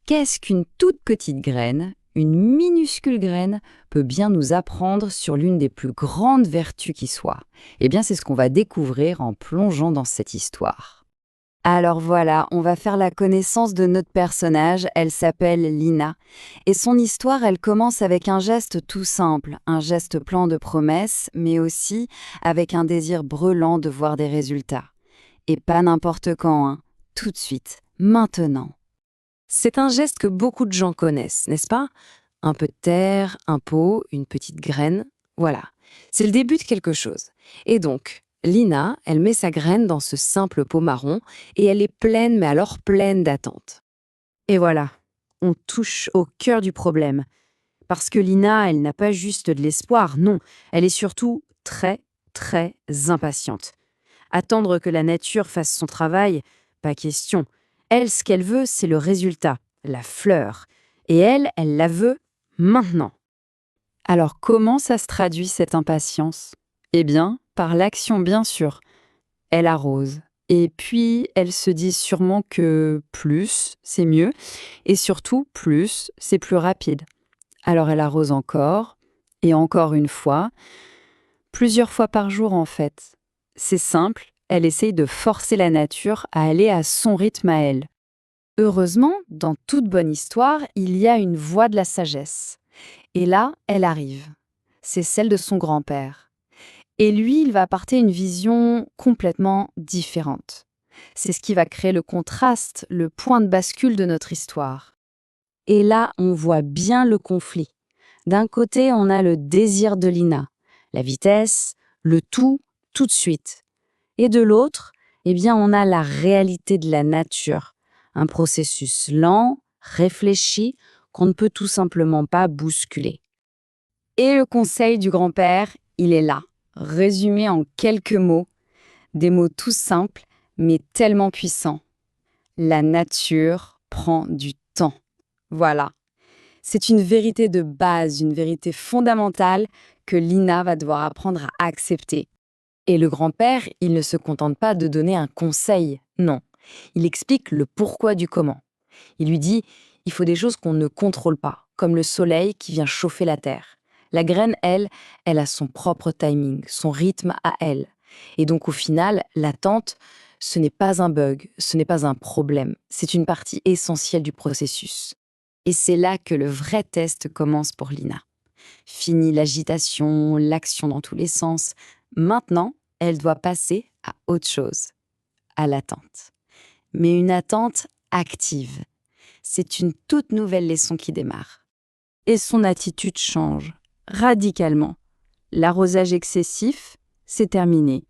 Qu'est-ce qu'une toute petite graine, une minuscule graine, peut bien nous apprendre sur l'une des plus grandes vertus qui soit? Eh bien, c'est ce qu'on va découvrir en plongeant dans cette histoire. Alors voilà, on va faire la connaissance de notre personnage, elle s'appelle Lina. Et son histoire, elle commence avec un geste tout simple, un geste plein de promesses, mais aussi avec un désir brûlant de voir des résultats. Et pas n'importe quand, hein, tout de suite, maintenant. C'est un geste que beaucoup de gens connaissent, n'est-ce pas? Un peu de terre, un pot, une petite graine, voilà. C'est le début de quelque chose. Et donc, Lina, elle met sa graine dans ce simple pot marron et elle est pleine, mais alors pleine d'attente. Et voilà, on touche au cœur du problème. Parce que Lina, elle n'a pas juste de l'espoir, non, elle est surtout très, très impatiente. Attendre que la nature fasse son travail, pas question. Elle, ce qu'elle veut, c'est le résultat, la fleur. Et elle la veut maintenant. Alors comment ça se traduit cette impatience? Eh bien, par l'action bien sûr. Elle arrose. Et puis, elle se dit sûrement que plus, c'est mieux. Et surtout, plus, c'est plus rapide. Alors elle arrose encore, et encore une fois, plusieurs fois par jour en fait. C'est simple, elle essaye de forcer la nature à aller à son rythme à elle. Heureusement, dans toute bonne histoire, il y a une voix de la sagesse. Et là, elle arrive. C'est celle de son grand-père. Et lui, il va apporter une vision complètement différente. C'est ce qui va créer le contraste, le point de bascule de notre histoire. Et là, on voit bien le conflit. D'un côté, on a le désir de Lina, la vitesse, le tout de suite. Et de l'autre, eh bien, on a la réalité de la nature, un processus lent, réfléchi, qu'on ne peut tout simplement pas bousculer. Et le conseil du grand-père, il est là, résumé en quelques mots, des mots tout simples, mais tellement puissants. La nature prend du temps. Voilà. C'est une vérité de base, une vérité fondamentale que Lina va devoir apprendre à accepter. Et le grand-père, il ne se contente pas de donner un conseil, non. Il explique le pourquoi du comment. Il lui dit, il faut des choses qu'on ne contrôle pas, comme le soleil qui vient chauffer la terre. La graine, elle a son propre timing, son rythme à elle. Et donc au final, l'attente, ce n'est pas un bug, ce n'est pas un problème, c'est une partie essentielle du processus. Et c'est là que le vrai test commence pour Lina. Fini l'agitation, l'action dans tous les sens. Maintenant, elle doit passer à autre chose, à l'attente. Mais une attente active. C'est une toute nouvelle leçon qui démarre. Et son attitude change, radicalement. L'arrosage excessif, c'est terminé.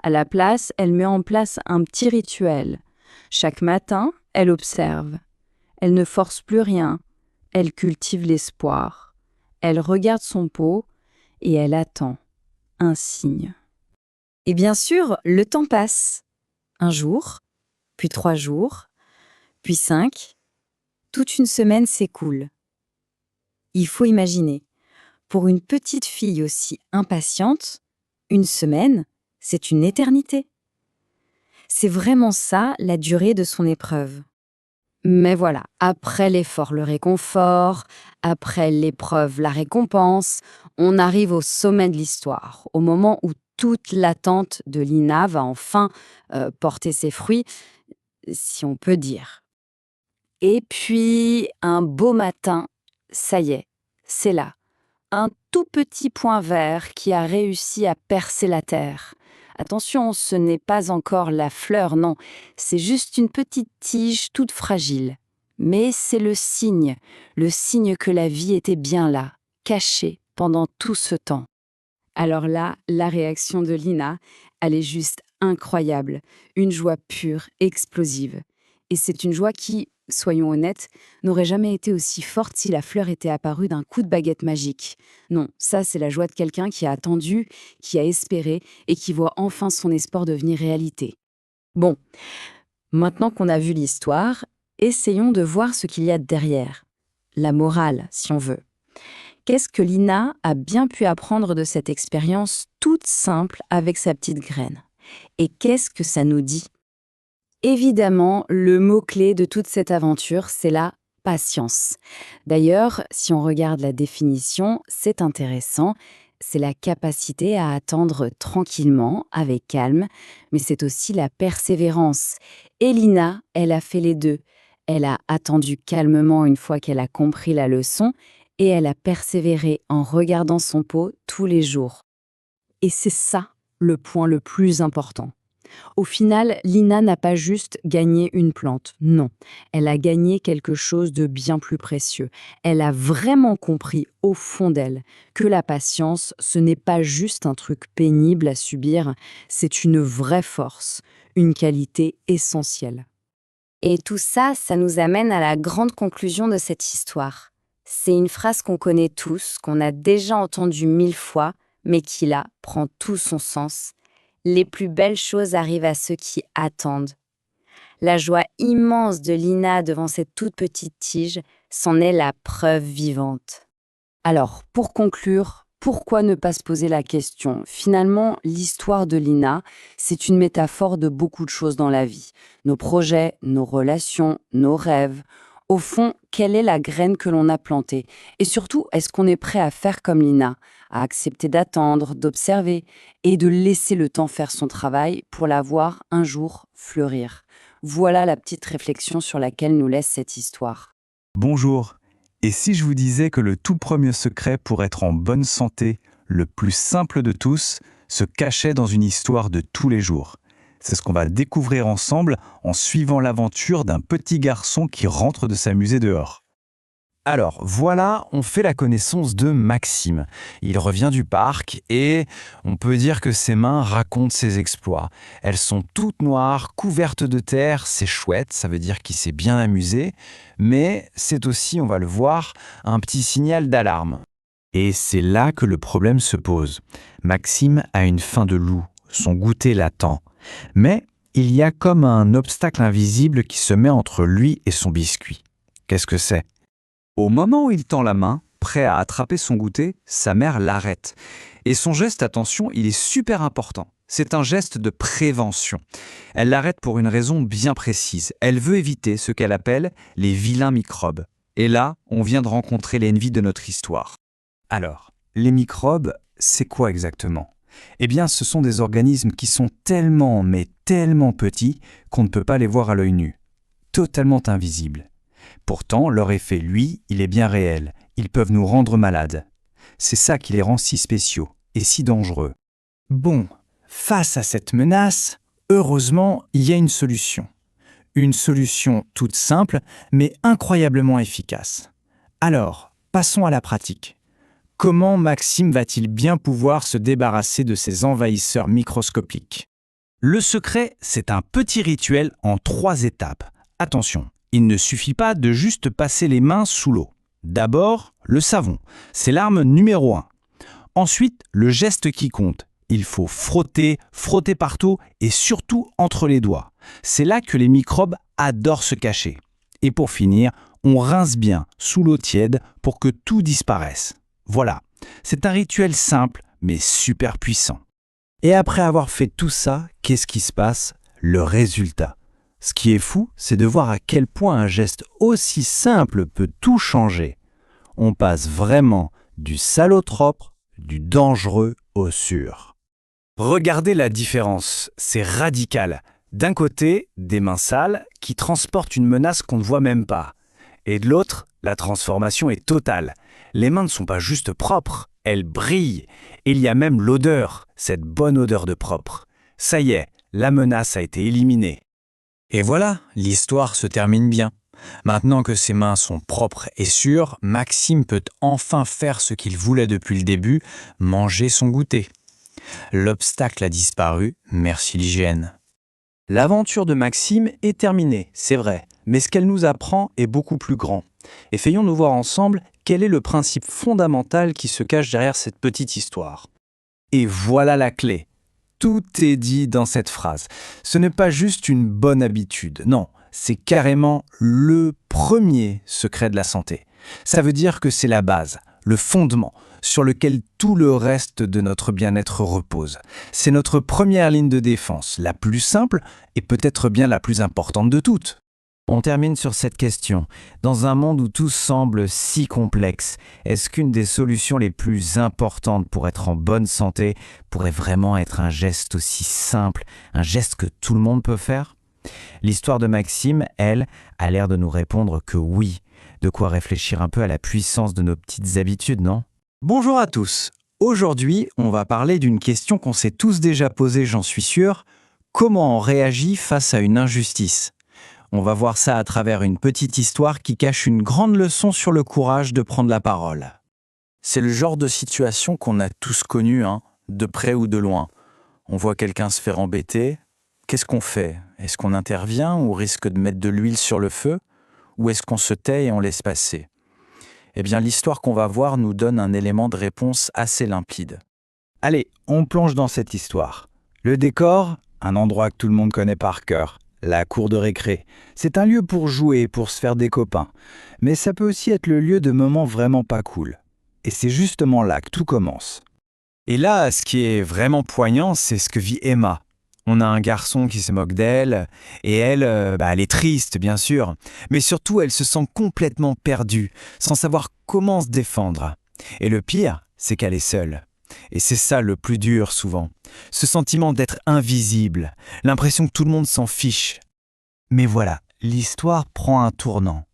À la place, elle met en place un petit rituel. Chaque matin, elle observe. Elle ne force plus rien. elle cultive l'espoir. Elle regarde son pot et elle attend un signe. Et bien sûr, le temps passe. Un jour, puis 3 jours, puis 5. Toute une semaine s'écoule. Il faut imaginer, pour une petite fille aussi impatiente, une semaine, c'est une éternité. C'est vraiment ça la durée de son épreuve. Mais voilà, après l'effort, le réconfort, après l'épreuve, la récompense, on arrive au sommet de l'histoire, au moment où toute l'attente de Lina va enfin porter ses fruits, si on peut dire. Et puis, un beau matin, ça y est, c'est là. Un tout petit point vert qui a réussi à percer la terre. Attention, ce n'est pas encore la fleur, non, c'est juste une petite tige toute fragile. Mais c'est le signe que la vie était bien là, cachée pendant tout ce temps. Alors là, la réaction de Lina, elle est juste incroyable, une joie pure, explosive. Et c'est une joie qui, soyons honnêtes, n'aurait jamais été aussi forte si la fleur était apparue d'un coup de baguette magique. Non, ça c'est la joie de quelqu'un qui a attendu, qui a espéré et qui voit enfin son espoir devenir réalité. Bon, maintenant qu'on a vu l'histoire, essayons de voir ce qu'il y a derrière. La morale, si on veut. Qu'est-ce que Lina a bien pu apprendre de cette expérience toute simple avec sa petite graine? Et qu'est-ce que ça nous dit? Évidemment, le mot-clé de toute cette aventure, c'est la patience. D'ailleurs, si on regarde la définition, c'est intéressant. C'est la capacité à attendre tranquillement, avec calme, mais c'est aussi la persévérance. Et Lina, elle a fait les deux. Elle a attendu calmement une fois qu'elle a compris la leçon, et elle a persévéré en regardant son pot tous les jours. Et c'est ça le point le plus important. Au final, Lina n'a pas juste gagné une plante, non. Elle a gagné quelque chose de bien plus précieux. Elle a vraiment compris au fond d'elle que la patience, ce n'est pas juste un truc pénible à subir, c'est une vraie force, une qualité essentielle. Et tout ça, ça nous amène à la grande conclusion de cette histoire. C'est une phrase qu'on connaît tous, qu'on a déjà entendue 1000 fois, mais qui là prend tout son sens. Les plus belles choses arrivent à ceux qui attendent. La joie immense de Lina devant cette toute petite tige c'en est la preuve vivante. Alors, pour conclure, pourquoi ne pas se poser la question? Finalement, l'histoire de Lina, c'est une métaphore de beaucoup de choses dans la vie. Nos projets, nos relations, nos rêves. Au fond, quelle est la graine que l'on a plantée? Et surtout, est-ce qu'on est prêt à faire comme Lina, à accepter d'attendre, d'observer et de laisser le temps faire son travail pour la voir un jour fleurir? Voilà la petite réflexion sur laquelle nous laisse cette histoire. Bonjour. Et si je vous disais que le tout premier secret pour être en bonne santé, le plus simple de tous, se cachait dans une histoire de tous les jours? C'est ce qu'on va découvrir ensemble en suivant l'aventure d'un petit garçon qui rentre de s'amuser dehors. Alors, voilà, on fait la connaissance de Maxime. Il revient du parc et on peut dire que ses mains racontent ses exploits. Elles sont toutes noires, couvertes de terre, c'est chouette, ça veut dire qu'il s'est bien amusé, mais c'est aussi, on va le voir, un petit signal d'alarme. Et c'est là que le problème se pose. Maxime a une faim de loup, son goûter l'attend. Mais il y a comme un obstacle invisible qui se met entre lui et son biscuit. Qu'est-ce que c'est ? Au moment où il tend la main, prêt à attraper son goûter, sa mère l'arrête. Et son geste, attention, il est super important. C'est un geste de prévention. Elle l'arrête pour une raison bien précise. Elle veut éviter ce qu'elle appelle les vilains microbes. Et là, on vient de rencontrer l'ennemi de notre histoire. Alors, les microbes, c'est quoi exactement ? Eh bien, ce sont des organismes qui sont tellement, mais tellement petits qu'on ne peut pas les voir à l'œil nu. Totalement invisibles. Pourtant, leur effet, lui, il est bien réel. Ils peuvent nous rendre malades. C'est ça qui les rend si spéciaux et si dangereux. Bon, face à cette menace, heureusement, il y a une solution. Une solution toute simple, mais incroyablement efficace. Alors, passons à la pratique. Comment Maxime va-t-il bien pouvoir se débarrasser de ces envahisseurs microscopiques ? Le secret, c'est un petit rituel en 3 étapes. Attention, il ne suffit pas de juste passer les mains sous l'eau. D'abord, le savon. C'est l'arme numéro 1. Ensuite, le geste qui compte. Il faut frotter, frotter partout et surtout entre les doigts. C'est là que les microbes adorent se cacher. Et pour finir, on rince bien sous l'eau tiède pour que tout disparaisse. Voilà, c'est un rituel simple mais super puissant. Et après avoir fait tout ça, qu'est-ce qui se passe? Le résultat. Ce qui est fou, c'est de voir à quel point un geste aussi simple peut tout changer. On passe vraiment du sale au propre, du dangereux au sûr. Regardez la différence, c'est radical. D'un côté, des mains sales qui transportent une menace qu'on ne voit même pas. Et de l'autre, la transformation est totale. Les mains ne sont pas juste propres, elles brillent. Et il y a même l'odeur, cette bonne odeur de propre. Ça y est, la menace a été éliminée. Et voilà, l'histoire se termine bien. Maintenant que ses mains sont propres et sûres, Maxime peut enfin faire ce qu'il voulait depuis le début, manger son goûter. L'obstacle a disparu, merci l'hygiène. L'aventure de Maxime est terminée, c'est vrai, mais ce qu'elle nous apprend est beaucoup plus grand. Essayons de voir ensemble quel est le principe fondamental qui se cache derrière cette petite histoire. Et voilà la clé. Tout est dit dans cette phrase. Ce n'est pas juste une bonne habitude, non, c'est carrément le premier secret de la santé. Ça veut dire que c'est la base, le fondement, sur lequel tout le reste de notre bien-être repose. C'est notre première ligne de défense, la plus simple et peut-être bien la plus importante de toutes. On termine sur cette question. Dans un monde où tout semble si complexe, est-ce qu'une des solutions les plus importantes pour être en bonne santé pourrait vraiment être un geste aussi simple, un geste que tout le monde peut faire? L'histoire de Maxime, elle, a l'air de nous répondre que oui. De quoi réfléchir un peu à la puissance de nos petites habitudes, non? Bonjour à tous. Aujourd'hui, on va parler d'une question qu'on s'est tous déjà posée, j'en suis sûr. Comment on réagit face à une injustice? On va voir ça à travers une petite histoire qui cache une grande leçon sur le courage de prendre la parole. C'est le genre de situation qu'on a tous connu, de près ou de loin. On voit quelqu'un se faire embêter. Qu'est-ce qu'on fait? Est-ce qu'on intervient ou risque de mettre de l'huile sur le feu? Ou est-ce qu'on se tait et on laisse passer? Eh bien, l'histoire qu'on va voir nous donne un élément de réponse assez limpide. Allez, on plonge dans cette histoire. Le décor, un endroit que tout le monde connaît par cœur. La cour de récré. C'est un lieu pour jouer, pour se faire des copains. Mais ça peut aussi être le lieu de moments vraiment pas cool. Et c'est justement là que tout commence. Et là, ce qui est vraiment poignant, c'est ce que vit Emma. On a un garçon qui se moque d'elle, et elle, elle est triste, bien sûr. Mais surtout, elle se sent complètement perdue, sans savoir comment se défendre. Et le pire, c'est qu'elle est seule. Et c'est ça le plus dur souvent. Ce sentiment d'être invisible, l'impression que tout le monde s'en fiche. Mais voilà, l'histoire prend un tournant.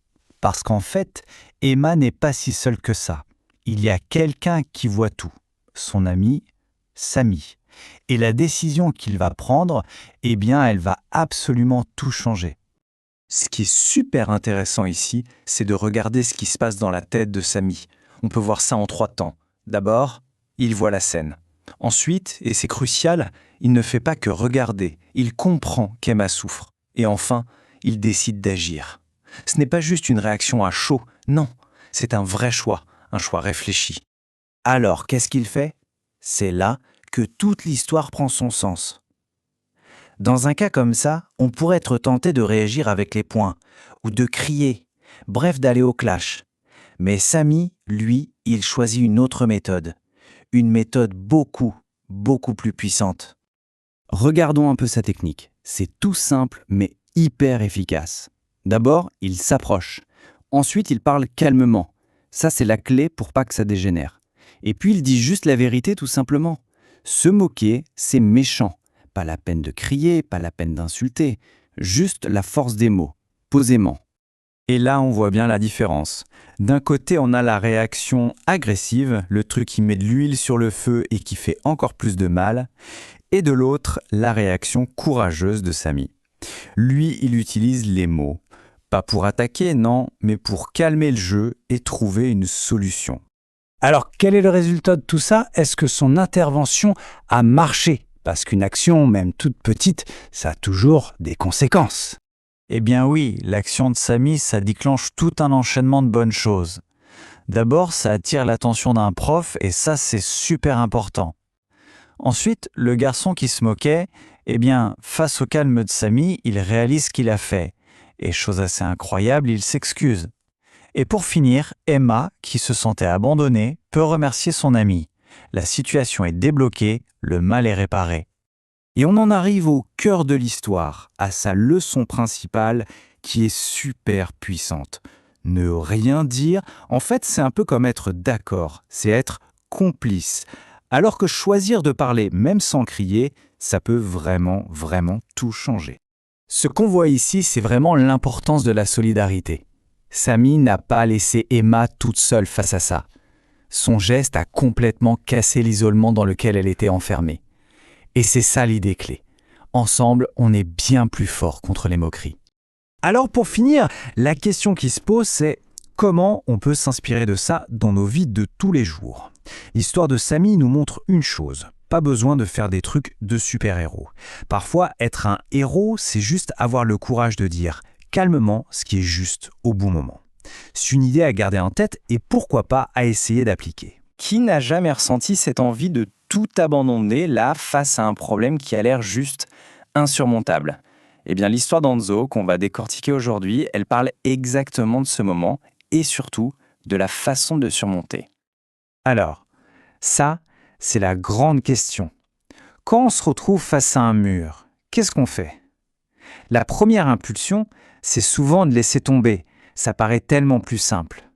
Parce qu'en fait, Emma n'est pas si seule que ça. Il y a quelqu'un qui voit tout. Son ami, Samy. Et la décision qu'il va prendre, eh bien, elle va absolument tout changer. Ce qui est super intéressant ici, c'est de regarder ce qui se passe dans la tête de Samy. On peut voir ça en 3 temps. D'abord, il voit la scène. Ensuite, et c'est crucial, il ne fait pas que regarder, il comprend qu'Emma souffre. Et enfin, il décide d'agir. Ce n'est pas juste une réaction à chaud, non, c'est un vrai choix, un choix réfléchi. Alors, qu'est-ce qu'il fait? C'est là que toute l'histoire prend son sens. Dans un cas comme ça, on pourrait être tenté de réagir avec les poings, ou de crier, bref d'aller au clash. Mais Samy, lui, il choisit une autre méthode. Une méthode beaucoup plus puissante. Regardons un peu sa technique. C'est tout simple, mais hyper efficace. D'abord, il s'approche. Ensuite, il parle calmement. Ça, c'est la clé pour pas que ça dégénère. Et puis, il dit juste la vérité, tout simplement. Se moquer, c'est méchant. Pas la peine de crier, pas la peine d'insulter. Juste la force des mots, posément. Et là, on voit bien la différence. D'un côté, on a la réaction agressive, le truc qui met de l'huile sur le feu et qui fait encore plus de mal. Et de l'autre, la réaction courageuse de Samy. Lui, il utilise les mots. Pas pour attaquer, non, mais pour calmer le jeu et trouver une solution. Alors, quel est le résultat de tout ça? Est-ce que son intervention a marché? Parce qu'une action, même toute petite, ça a toujours des conséquences. Eh bien oui, l'action de Samy, ça déclenche tout un enchaînement de bonnes choses. D'abord, ça attire l'attention d'un prof et ça, c'est super important. Ensuite, le garçon qui se moquait, eh bien, face au calme de Samy, il réalise ce qu'il a fait. Et chose assez incroyable, il s'excuse. Et pour finir, Emma, qui se sentait abandonnée, peut remercier son ami. La situation est débloquée, le mal est réparé. Et on en arrive au cœur de l'histoire, à sa leçon principale, qui est super puissante. Ne rien dire, en fait, c'est un peu comme être d'accord, c'est être complice. Alors que choisir de parler, même sans crier, ça peut vraiment tout changer. Ce qu'on voit ici, c'est vraiment l'importance de la solidarité. Samy n'a pas laissé Emma toute seule face à ça. Son geste a complètement cassé l'isolement dans lequel elle était enfermée. Et c'est ça l'idée clé. Ensemble, on est bien plus fort contre les moqueries. Alors pour finir, la question qui se pose, c'est comment on peut s'inspirer de ça dans nos vies de tous les jours. L'histoire de Samy nous montre une chose. Pas besoin de faire des trucs de super-héros. Parfois, être un héros, c'est juste avoir le courage de dire calmement ce qui est juste au bon moment. C'est une idée à garder en tête et pourquoi pas à essayer d'appliquer. Qui n'a jamais ressenti cette envie de tout abandonner là face à un problème qui a l'air juste insurmontable? Eh bien, l'histoire d'Enzo qu'on va décortiquer aujourd'hui, elle parle exactement de ce moment et surtout de la façon de surmonter. Alors, ça, c'est la grande question. Quand on se retrouve face à un mur, qu'est-ce qu'on fait? La première impulsion, c'est souvent de laisser tomber. Ça paraît tellement plus simple.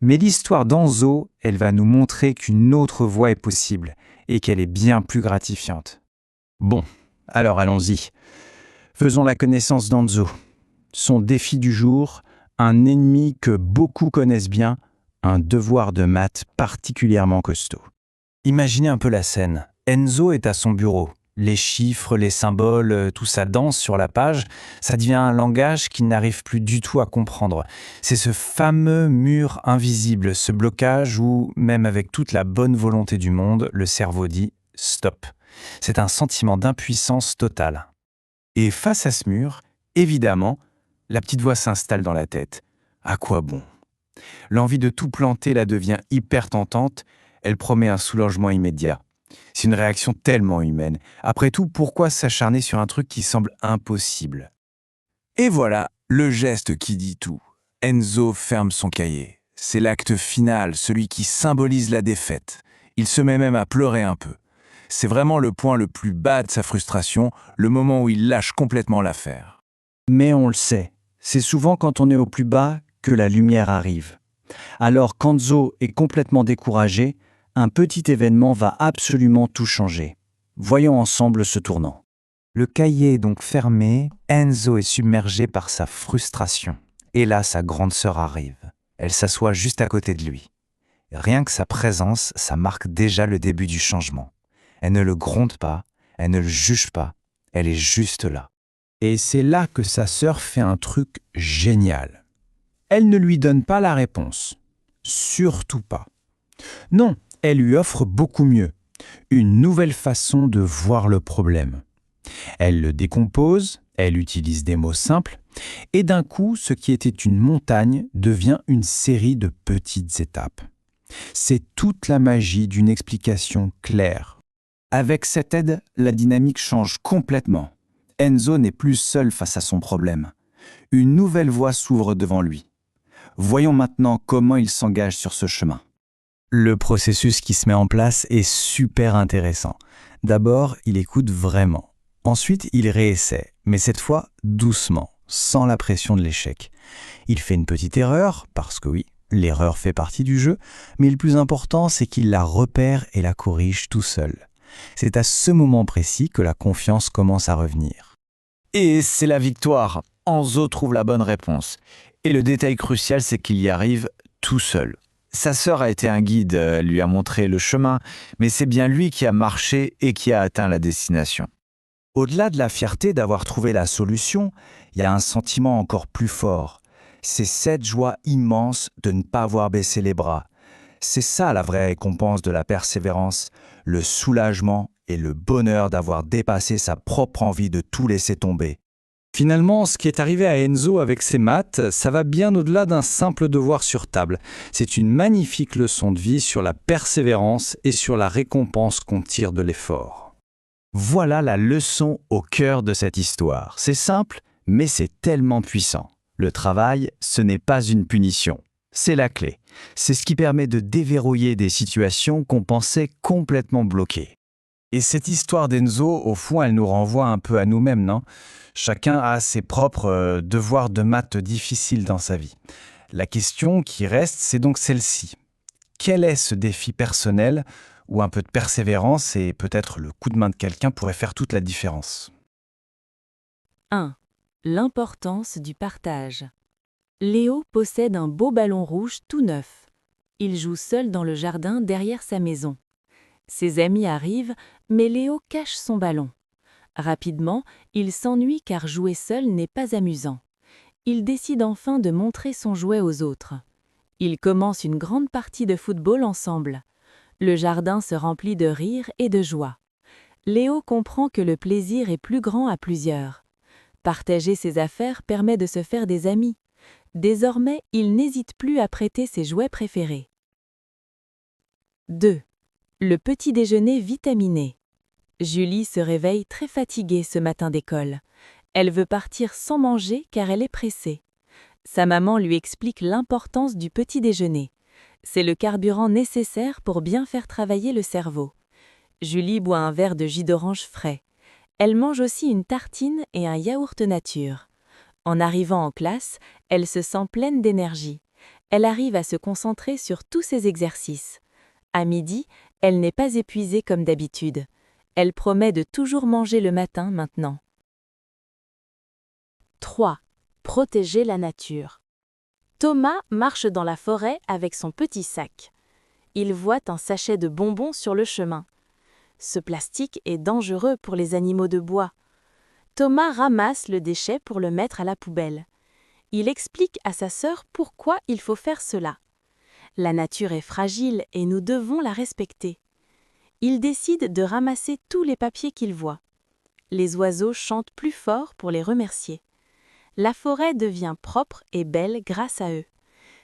Mais l'histoire d'Enzo, elle va nous montrer qu'une autre voie est possible et qu'elle est bien plus gratifiante. Bon, alors allons-y. Faisons la connaissance d'Enzo. Son défi du jour, un ennemi que beaucoup connaissent bien, un devoir de maths particulièrement costaud. Imaginez un peu la scène. Enzo est à son bureau. Les chiffres, les symboles, tout ça danse sur la page. Ça devient un langage qu'il n'arrive plus du tout à comprendre. C'est ce fameux mur invisible, ce blocage où, même avec toute la bonne volonté du monde, le cerveau dit « stop ». C'est un sentiment d'impuissance totale. Et face à ce mur, évidemment, la petite voix s'installe dans la tête. À quoi bon? L'envie de tout planter la devient hyper tentante. Elle promet un soulagement immédiat. C'est une réaction tellement humaine. Après tout, pourquoi s'acharner sur un truc qui semble impossible? Et voilà, le geste qui dit tout. Enzo ferme son cahier. C'est l'acte final, celui qui symbolise la défaite. Il se met même à pleurer un peu. C'est vraiment le point le plus bas de sa frustration, le moment où il lâche complètement l'affaire. Mais on le sait, c'est souvent quand on est au plus bas que la lumière arrive. Alors qu'Enzo est complètement découragé, un petit événement va absolument tout changer. Voyons ensemble ce tournant. Le cahier est donc fermé, Enzo est submergé par sa frustration. Et là, sa grande sœur arrive. Elle s'assoit juste à côté de lui. Rien que sa présence, ça marque déjà le début du changement. Elle ne le gronde pas, elle ne le juge pas, elle est juste là. Et c'est là que sa sœur fait un truc génial. Elle ne lui donne pas la réponse. Surtout pas. Non, elle lui offre beaucoup mieux. Une nouvelle façon de voir le problème. Elle le décompose, elle utilise des mots simples, et d'un coup, ce qui était une montagne devient une série de petites étapes. C'est toute la magie d'une explication claire. Avec cette aide, la dynamique change complètement. Enzo n'est plus seul face à son problème. Une nouvelle voie s'ouvre devant lui. Voyons maintenant comment il s'engage sur ce chemin. Le processus qui se met en place est super intéressant. D'abord, il écoute vraiment. Ensuite, il réessaie, mais cette fois doucement, sans la pression de l'échec. Il fait une petite erreur, parce que oui, l'erreur fait partie du jeu, mais le plus important, c'est qu'il la repère et la corrige tout seul. C'est à ce moment précis que la confiance commence à revenir. Et c'est la victoire. Enzo trouve la bonne réponse. Et le détail crucial, c'est qu'il y arrive tout seul. Sa sœur a été un guide, elle lui a montré le chemin, mais c'est bien lui qui a marché et qui a atteint la destination. Au-delà de la fierté d'avoir trouvé la solution, il y a un sentiment encore plus fort. C'est cette joie immense de ne pas avoir baissé les bras. C'est ça la vraie récompense de la persévérance, le soulagement et le bonheur d'avoir dépassé sa propre envie de tout laisser tomber. Finalement, ce qui est arrivé à Enzo avec ses maths, ça va bien au-delà d'un simple devoir sur table. C'est une magnifique leçon de vie sur la persévérance et sur la récompense qu'on tire de l'effort. Voilà la leçon au cœur de cette histoire. C'est simple, mais c'est tellement puissant. Le travail, ce n'est pas une punition. C'est la clé. C'est ce qui permet de déverrouiller des situations qu'on pensait complètement bloquées. Et cette histoire d'Enzo, au fond, elle nous renvoie un peu à nous-mêmes, non? Chacun a ses propres devoirs de maths difficiles dans sa vie. La question qui reste, c'est donc celle-ci. Quel est ce défi personnel où un peu de persévérance et peut-être le coup de main de quelqu'un pourrait faire toute la différence? 1. L'importance du partage. Léo possède un beau ballon rouge tout neuf. Il joue seul dans le jardin derrière sa maison. Ses amis arrivent, mais Léo cache son ballon. Rapidement, il s'ennuie car jouer seul n'est pas amusant. Il décide enfin de montrer son jouet aux autres. Ils commencent une grande partie de football ensemble. Le jardin se remplit de rire et de joie. Léo comprend que le plaisir est plus grand à plusieurs. Partager ses affaires permet de se faire des amis. Désormais, il n'hésite plus à prêter ses jouets préférés. 2. Le petit déjeuner vitaminé. Julie se réveille très fatiguée ce matin d'école. Elle veut partir sans manger car elle est pressée. Sa maman lui explique l'importance du petit déjeuner. C'est le carburant nécessaire pour bien faire travailler le cerveau. Julie boit un verre de jus d'orange frais. Elle mange aussi une tartine et un yaourt nature. En arrivant en classe, elle se sent pleine d'énergie. Elle arrive à se concentrer sur tous ses exercices. À midi, elle n'est pas épuisée comme d'habitude. Elle promet de toujours manger le matin maintenant. 3. Protéger la nature. Thomas marche dans la forêt avec son petit sac. Il voit un sachet de bonbons sur le chemin. Ce plastique est dangereux pour les animaux de bois. Thomas ramasse le déchet pour le mettre à la poubelle. Il explique à sa sœur pourquoi il faut faire cela. La nature est fragile et nous devons la respecter. Il décide de ramasser tous les papiers qu'il voit. Les oiseaux chantent plus fort pour les remercier. La forêt devient propre et belle grâce à eux.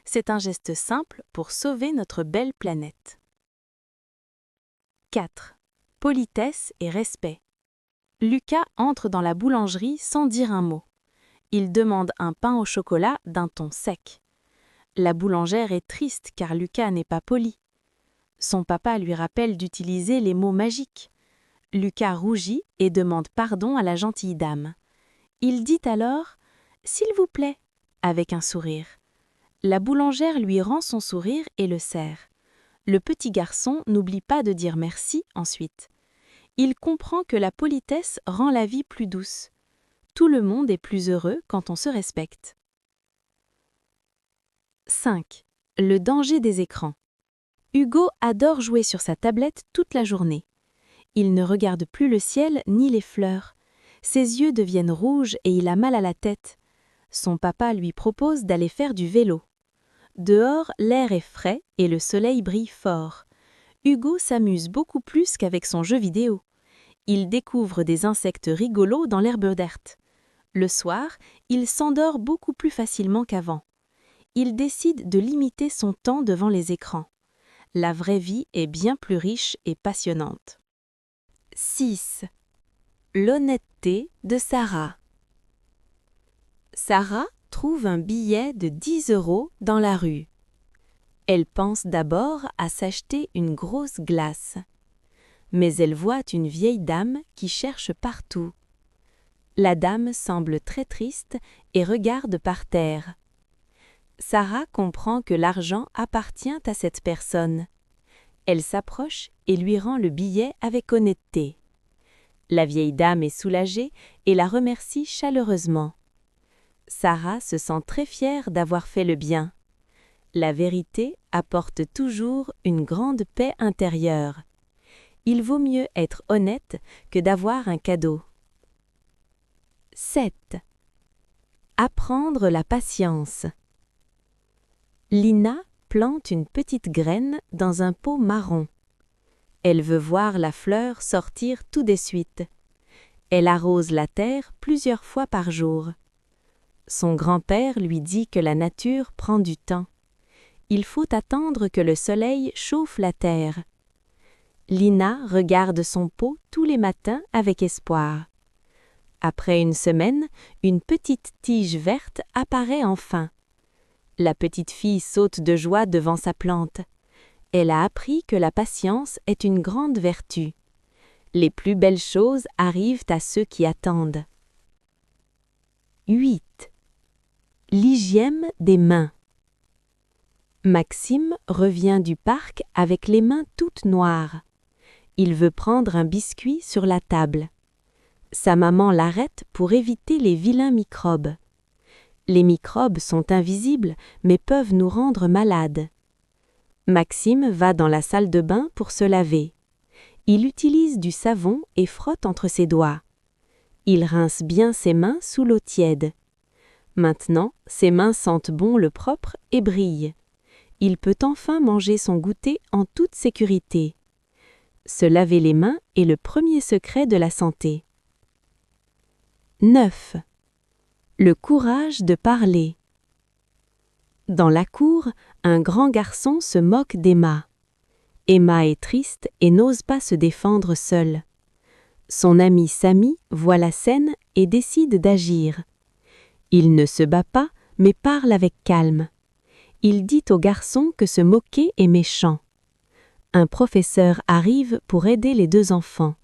C'est un geste simple pour sauver notre belle planète. 4. Politesse et respect. Lucas entre dans la boulangerie sans dire un mot. Il demande un pain au chocolat d'un ton sec. La boulangère est triste car Lucas n'est pas poli. Son papa lui rappelle d'utiliser les mots magiques. Lucas rougit et demande pardon à la gentille dame. Il dit alors « S'il vous plaît » avec un sourire. La boulangère lui rend son sourire et le serre. Le petit garçon n'oublie pas de dire merci ensuite. Il comprend que la politesse rend la vie plus douce. Tout le monde est plus heureux quand on se respecte. 5. Le danger des écrans. Hugo adore jouer sur sa tablette toute la journée. Il ne regarde plus le ciel ni les fleurs. Ses yeux deviennent rouges et il a mal à la tête. Son papa lui propose d'aller faire du vélo. Dehors, l'air est frais et le soleil brille fort. Hugo s'amuse beaucoup plus qu'avec son jeu vidéo. Il découvre des insectes rigolos dans l'herbe verte. Le soir, il s'endort beaucoup plus facilement qu'avant. Il décide de limiter son temps devant les écrans. La vraie vie est bien plus riche et passionnante. 6. L'honnêteté de Sarah. Sarah trouve un billet de 10 € dans la rue. Elle pense d'abord à s'acheter une grosse glace. Mais elle voit une vieille dame qui cherche partout. La dame semble très triste et regarde par terre. Sarah comprend que l'argent appartient à cette personne. Elle s'approche et lui rend le billet avec honnêteté. La vieille dame est soulagée et la remercie chaleureusement. Sarah se sent très fière d'avoir fait le bien. La vérité apporte toujours une grande paix intérieure. Il vaut mieux être honnête que d'avoir un cadeau. 7. Apprendre la patience. Lina plante une petite graine dans un pot marron. Elle veut voir la fleur sortir tout de suite. Elle arrose la terre plusieurs fois par jour. Son grand-père lui dit que la nature prend du temps. Il faut attendre que le soleil chauffe la terre. Lina regarde son pot tous les matins avec espoir. Après une semaine, une petite tige verte apparaît enfin. La petite fille saute de joie devant sa plante. Elle a appris que la patience est une grande vertu. Les plus belles choses arrivent à ceux qui attendent. 8. L'hygiène des mains. Maxime revient du parc avec les mains toutes noires. Il veut prendre un biscuit sur la table. Sa maman l'arrête pour éviter les vilains microbes. Les microbes sont invisibles mais peuvent nous rendre malades. Maxime va dans la salle de bain pour se laver. Il utilise du savon et frotte entre ses doigts. Il rince bien ses mains sous l'eau tiède. Maintenant, ses mains sentent bon le propre et brillent. Il peut enfin manger son goûter en toute sécurité. Se laver les mains est le premier secret de la santé. 9. Le courage de parler. Dans la cour, un grand garçon se moque d'Emma. Emma est triste et n'ose pas se défendre seule. Son ami Samy voit la scène et décide d'agir. Il ne se bat pas, mais parle avec calme. Il dit au garçon que se moquer est méchant. Un professeur arrive pour aider les deux enfants.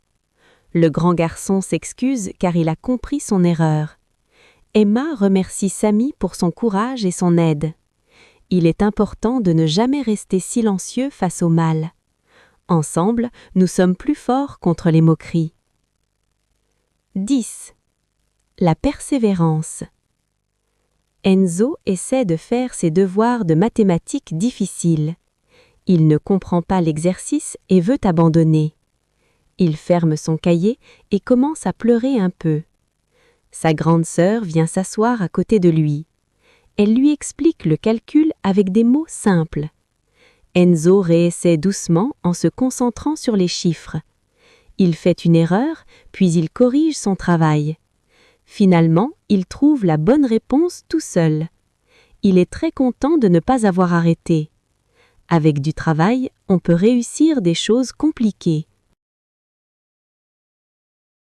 Le grand garçon s'excuse car il a compris son erreur. Emma remercie Samy pour son courage et son aide. Il est important de ne jamais rester silencieux face au mal. Ensemble, nous sommes plus forts contre les moqueries. 10. La persévérance. Enzo essaie de faire ses devoirs de mathématiques difficiles. Il ne comprend pas l'exercice et veut abandonner. Il ferme son cahier et commence à pleurer un peu. Sa grande sœur vient s'asseoir à côté de lui. Elle lui explique le calcul avec des mots simples. Enzo réessaie doucement en se concentrant sur les chiffres. Il fait une erreur, puis il corrige son travail. Finalement, il trouve la bonne réponse tout seul. Il est très content de ne pas avoir arrêté. Avec du travail, on peut réussir des choses compliquées.